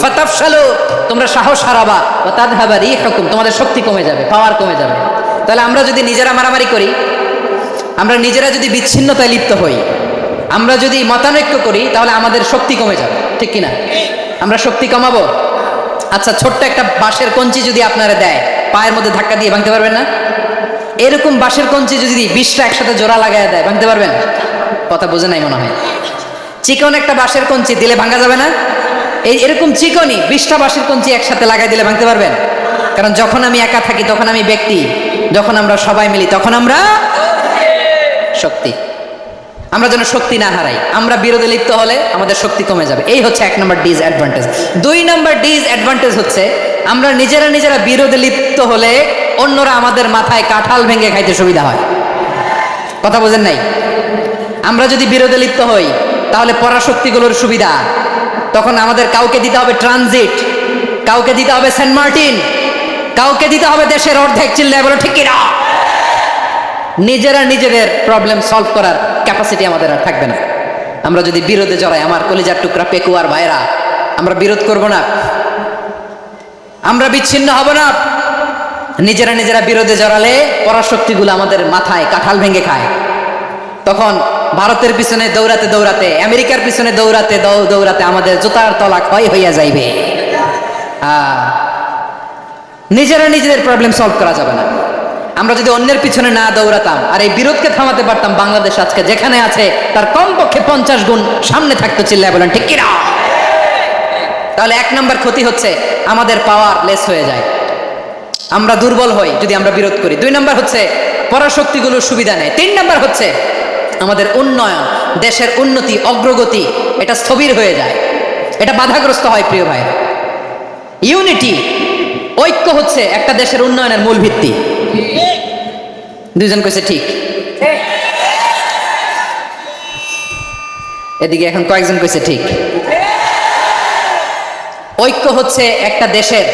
ফাতাফশালু, তোমরা সাহস হারাবা, ওয়া তাযহাবা রিহুকুম, তোমাদের শক্তি কমে যাবে, পাওয়ার কমে যাবে। তাহলে আমরা যদি নিজেরা মারামারি করি, আমরা নিজেরা যদি বিচ্ছিন্নতায় লিপ্ত হই, আমরা যদি মতানৈক্য করি, তাহলে আমাদের শক্তি কমে যাবে, ঠিক কিনা? আমরা শক্তি কমাবো। আচ্ছা, ছোট্ট একটা বাঁশের কঞ্চি যদি আপনারা দেয়, পায়ের মধ্যে ধাক্কা দিয়ে ভাঙতে পারবেন না? এরকম বাঁশের কঞ্চি যদি 20টা একসাথে জোড়া লাগায় দেয়, ভাঙতে পারবেন? কথা বোঝে নাই মনে হয়। চিকন একটা বাঁশের কঞ্চি দিলে ভাঙা যাবে না? এরকম চিকনই 20টা বাঁশের কঞ্চি একসাথে লাগাই দিলে ভাঙতে পারবেন? কারণ যখন আমি একা থাকি তখন আমি ব্যক্তি, যখন আমরা সবাই মিলি তখন আমরা শক্তি। আমরা যেন শক্তি না হারাই। আমরা বিরোধে লিপ্ত হলে আমাদের শক্তি কমে যাবে। এই হচ্ছে 1 নম্বর ডিসঅ্যাডভান্টেজ। 2 নম্বর ডিসঅ্যাডভান্টেজ হচ্ছে আমরা নিজেরা বিরোধে লিপ্ত হলে অন্যরা আমাদের মাথায় কাঁঠাল ভেঙে খাইতে সুবিধা হয়। কথা বোঝেন নাই? আমরা যদি বিরোধে লিপ্ত হই তাহলে পরাশক্তিগুলোর সুবিধা, তখন আমাদের কাউকে দিতে হবে ট্রানজিট, কাউকে দিতে হবে সেন্ট মার্টিন, কাউকে দিতে হবে দেশের অর্ধেক। চিল্লায় বলো ঠিক কিনা? নিজেদের প্রবলেম সলভ করার ক্যাপাসিটি আমাদের আর থাকবে না। আমরা যদি বিরোধে জড়াই, আমার কলিজার টুকরা পেকুয়ার ভাইরা, আমরা বিরোধ করব না, আমরা বিচ্ছিন্ন হব না। নিজেরা বিরোধে জড়ালে পরাশক্তিগুলো আমাদের মাথায় কাঁঠাল ভেঙে খায়। তখন ভারতের পিছনে দৌড়াতে, আমেরিকার পিছনে দৌড়াতে আমাদের জুতার তলা ক্ষয় হইয়া যাইবে। নিজেদের প্রবলেম সলভ করা যাবে না। আমরা যদি অন্যের পিছনে না দৌড়াতাম আর এই বিরোধকে থামাতে পারতাম, বাংলাদেশ আজকে যেখানে আছে তার কমপক্ষে 50 গুণ সামনে থাকতো। চিল্লায় বলেন ঠিক কিনা? তাহলে 1 নম্বর ক্ষতি হচ্ছে আমাদের পাওয়ার লেস হয়ে যায়, আমরা দুর্বল হই যদি আমরা বিরোধ করি। 2 নম্বর হচ্ছে পরাশক্তিগুলোর সুবিধা নেয়। 3 নম্বর হচ্ছে আমাদের উন্নয়ন, দেশের উন্নতি, অগ্রগতি এটা স্থবির হয়ে যায়, এটা বাধাগ্রস্ত হয়। প্রিয় ভাই, ইউনিটি, ঐক্য হচ্ছে একটা দেশের উন্নয়নের মূল ভিত্তি। 2 জন কইছে ঠিক, এদিকে এখন কয়েকজন কইছে ঠিক। ঐক্য হচ্ছে একটা দেশের,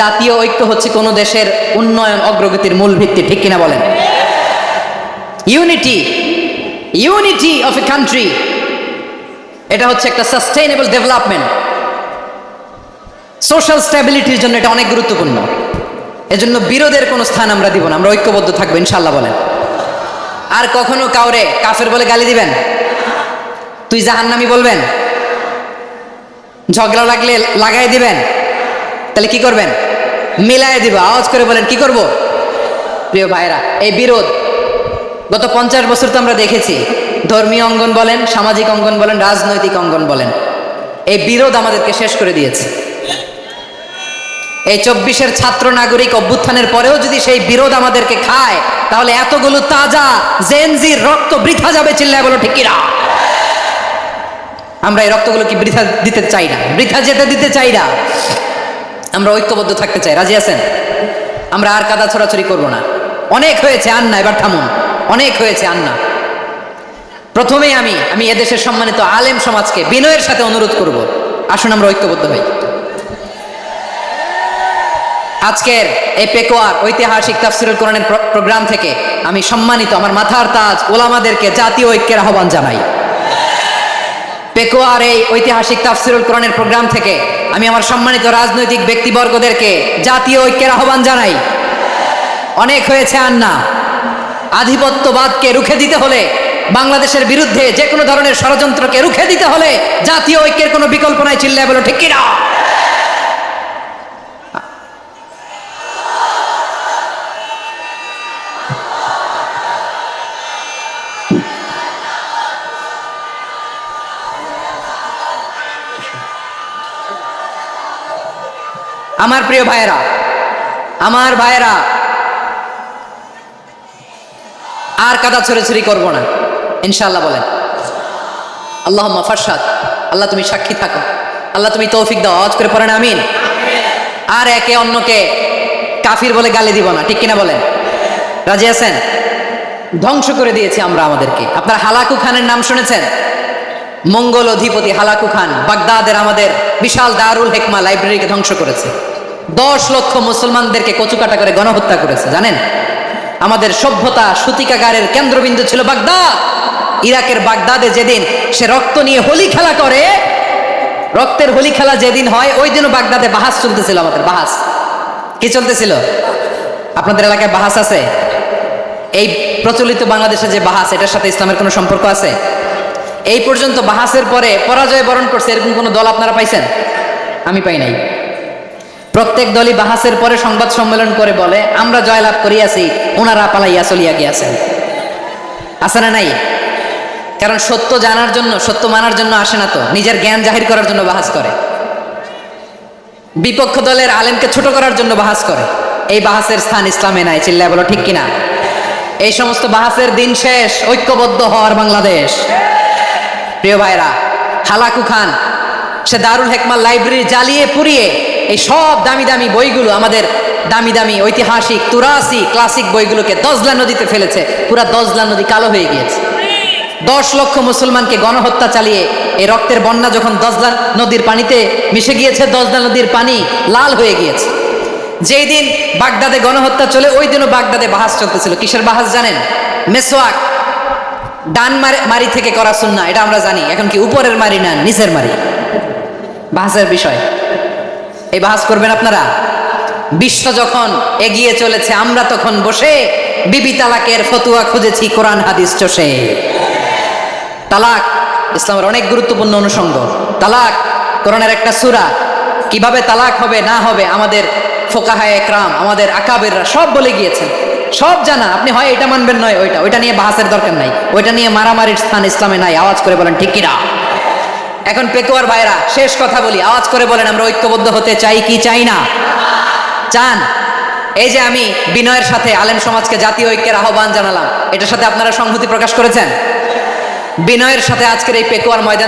জাতীয় ঐক্য হচ্ছে কোন দেশের উন্নয়ন অগ্রগতির মূল ভিত্তি, ঠিক কিনা বলেন? ইউনিটি অফ এ কান্ট্রি, এটা হচ্ছে একটা সাস্টেইনেবল ডেভেলপমেন্ট, সোশ্যাল স্ট্যাবিলিটির জন্য এটা অনেক গুরুত্বপূর্ণ। এজন্য বিরোধের কোনো স্থান আমরা দিব না, আমরা ঐক্যবদ্ধ থাকবো ইনশাল্লাহ বলেন। আর কখনো কাউরে কাফের বলে গালি দিবেন, তুই জাহান্নামী বলবেন, ঝগড়া লাগলে লাগাই দিবেন, তাহলে কি করবেন? মিলাই দিব। আওয়াজ করে বলেন কি করব? প্রিয় ভাইরা, এই বিরোধ গত 50 বছর তো আমরা দেখেছি, ধর্মীয় অঙ্গন বলেন, সামাজিক অঙ্গন বলেন, রাজনৈতিক অঙ্গন বলেন, এই বিরোধ আমাদেরকে শেষ করে দিয়েছে। এই 24-এর ছাত্র নাগরিক অভ্যুত্থানের পরেও যদি সেই বিরোধ আমাদেরকে খায়, তাহলে এতগুলো তাজা জেনজির রক্ত বৃথা যাবে। চিল্লায় বলো ঠিক কিনা? আমরা এই রক্তগুলো কি বৃথা দিতে চাই না, বৃথা যেতে দিতে চাই না। আমরা ঐক্যবদ্ধ থাকতে চাই, রাজি আছেন? আমরা আর কাদা ছড়াছড়ি করব না। অনেক হয়েছে, আন্না, এবার থামুন। অনেক হয়েছে, আন্না। প্রথমেই আমি এদেশের সম্মানিত আলেম সমাজকে বিনয়ের সাথে অনুরোধ করব, আসুন আমরা ঐক্যবদ্ধ হই। আজকের এই পেকুয়ার ঐতিহাসিক তাফসীরুল কোরআনের প্রোগ্রাম থেকে আমি সম্মানিত আমার মাথার তাজ ওলামাদেরকে জাতীয় ঐক্যের আহ্বান জানাই। পেকুয়ার এই ঐতিহাসিক তাফসীরুল কোরআনের প্রোগ্রাম থেকে আমি আমার সম্মানিত রাজনৈতিক ব্যক্তিবর্গদেরকে জাতীয় ঐক্যের আহ্বান জানাই। অনেক হয়েছে, আন্না। আধিপত্যবাদকে রুখে দিতে হলে, বাংলাদেশের বিরুদ্ধে যে কোনো ধরনের ষড়যন্ত্রকে রুখে দিতে হলে জাতীয় ঐক্যের কোনো বিকল্প নাই। চিল্লায় বলো ঠিক কিনা? আমার প্রিয় ভাইয়েরা, আমার ভাইয়েরা, আর কাদা ছড়াছড়ি করব না ইনশাআল্লাহ বলেন। আল্লাহুম্মা ফারশাদ, আল্লাহ তুমি সাক্ষী থাকো, আল্লাহ তুমি তৌফিক দাও। আওয়াজ করে পড়েন আমিন। আর একে অন্যকে কাফির বলে গালি দিব না, ঠিক কিনা বলেন? রাজি আছেন? ধ্বংস করে দিয়েছি আমরা আমাদেরকে। আপনারা হালাকু খানের নাম শুনেছেন? মঙ্গল অধিপতি হালাকু খান বাগদাদের আমাদের বিশাল দারুল হিকমা লাইব্রেরিকে ধ্বংস করেছে। 10 লক্ষ মুসলমানদেরকে কচুকাটা করে গণহত্যা করেছে, জানেন? আমাদের সভ্যতা সূতিকাগারের কেন্দ্রবিন্দু ছিল বাগদাদ। ইরাকের বাগদাদে যেদিন সে রক্ত নিয়ে হোলি খেলা করে, রক্তের হোলি খেলা যেদিন হয়, ওই দিনও বাগদাদে বাহাস চলতেছিল। আমাদের বাহাস কি চলতেছিল? আপনাদের এলাকায় বাহাস আছে? এই প্রচলিত বাংলাদেশে যে বাহাস, এটার সাথে ইসলামের কোনো সম্পর্ক আছে? এই পর্যন্ত বাহাসের পরে পরাজয় বরণ করছে এরকম কোন দল আপনারা পাইছেন? আমি পাই নাই। প্রত্যেক দলই বাহাসের পরে সংবাদ সম্মেলন করে বলে আমরা জয়লাভ করিয়াছি, ওনারা পালাইয়া চলিয়া গিয়াছেন। আছে না নাই? কারণ সত্য জানার জন্য, সত্য মানার জন্য আসে না তো, নিজের জ্ঞান জাহির করার জন্য বাহাস করে, বিপক্ষ দলের আলেমকে ছোট করার জন্য বাহাস করে। এই বাহাসের স্থান ইসলামে নাই। চিল্লায় বলো ঠিক কিনা? এই সমস্ত বাহাসের দিন শেষ, ঐক্যবদ্ধ হওয়ার বাংলাদেশ। প্রিয় ভাইরা, হালাকু খান সে দারুল হিকমা লাইব্রেরি জ্বালিয়ে পুড়িয়ে এই সব দামি দামি বইগুলো, আমাদের দামি দামি ঐতিহাসিক তুরাসি ক্লাসিক বইগুলোকে দজলা নদীতে ফেলেছে। পুরা দজলা নদী কালো হয়ে গিয়েছে। 10 লক্ষ মুসলমানকে গণহত্যা চালিয়ে এই রক্তের বন্যা যখন দজলা নদীর পানিতে মিশে গিয়েছে, দজলা নদীর পানি লাল হয়ে গিয়েছে। যেই দিন বাগদাদে গণহত্যা চলে, ওই দিনও বাগদাদে বাহাস চলতেছিল। কিসের বাহাস জানেন? মেসওয়াক, ডান মারি থেকে করা সুন্নাহ, এটা আমরা জানি। এখন কি উপরের মারি না নিচের মারি? বাহাসের বিষয়। এই বাহাস করবেন আপনারা? বিশ্ব যখন এগিয়ে চলেছে, আমরা তখন বসে বিবি তালাকের ফতুয়া খুঁজেছি কোরআন হাদিস চষে। তালাক ইসলামের অনেক গুরুত্বপূর্ণ অনুষঙ্গ। তালাক কোরআনের একটা সূরা। কিভাবে তালাক হবে না হবে আমাদের ফোকাহায়ে একরাম, আমাদের আকাবেররা সব বলে গিয়েছেন। সব জানা, আপনি হয় এটা মানবেন নয় ওইটা নিয়ে বাহাসের দরকার নাই, ওইটা নিয়ে মারামারির স্থান ইসলামে নাই। আওয়াজ করে বলেন ঠিক কিনা? এখন পেকুয়ার ভাইরা শেষ কথা বলি, আওয়াজ করে বলেন আমরা ঐক্যবদ্ধ হতে চাই কি চাই না? চান? এই যে আমি বিনয়ের সাথে আলেম সমাজকে জাতীয় ঐক্যের আহ্বান জানালাম, এটার সাথে আপনারা সংহতি প্রকাশ করেছেন? বিনয়ের সাথে আজকের এই পেকুয়ার ময়দান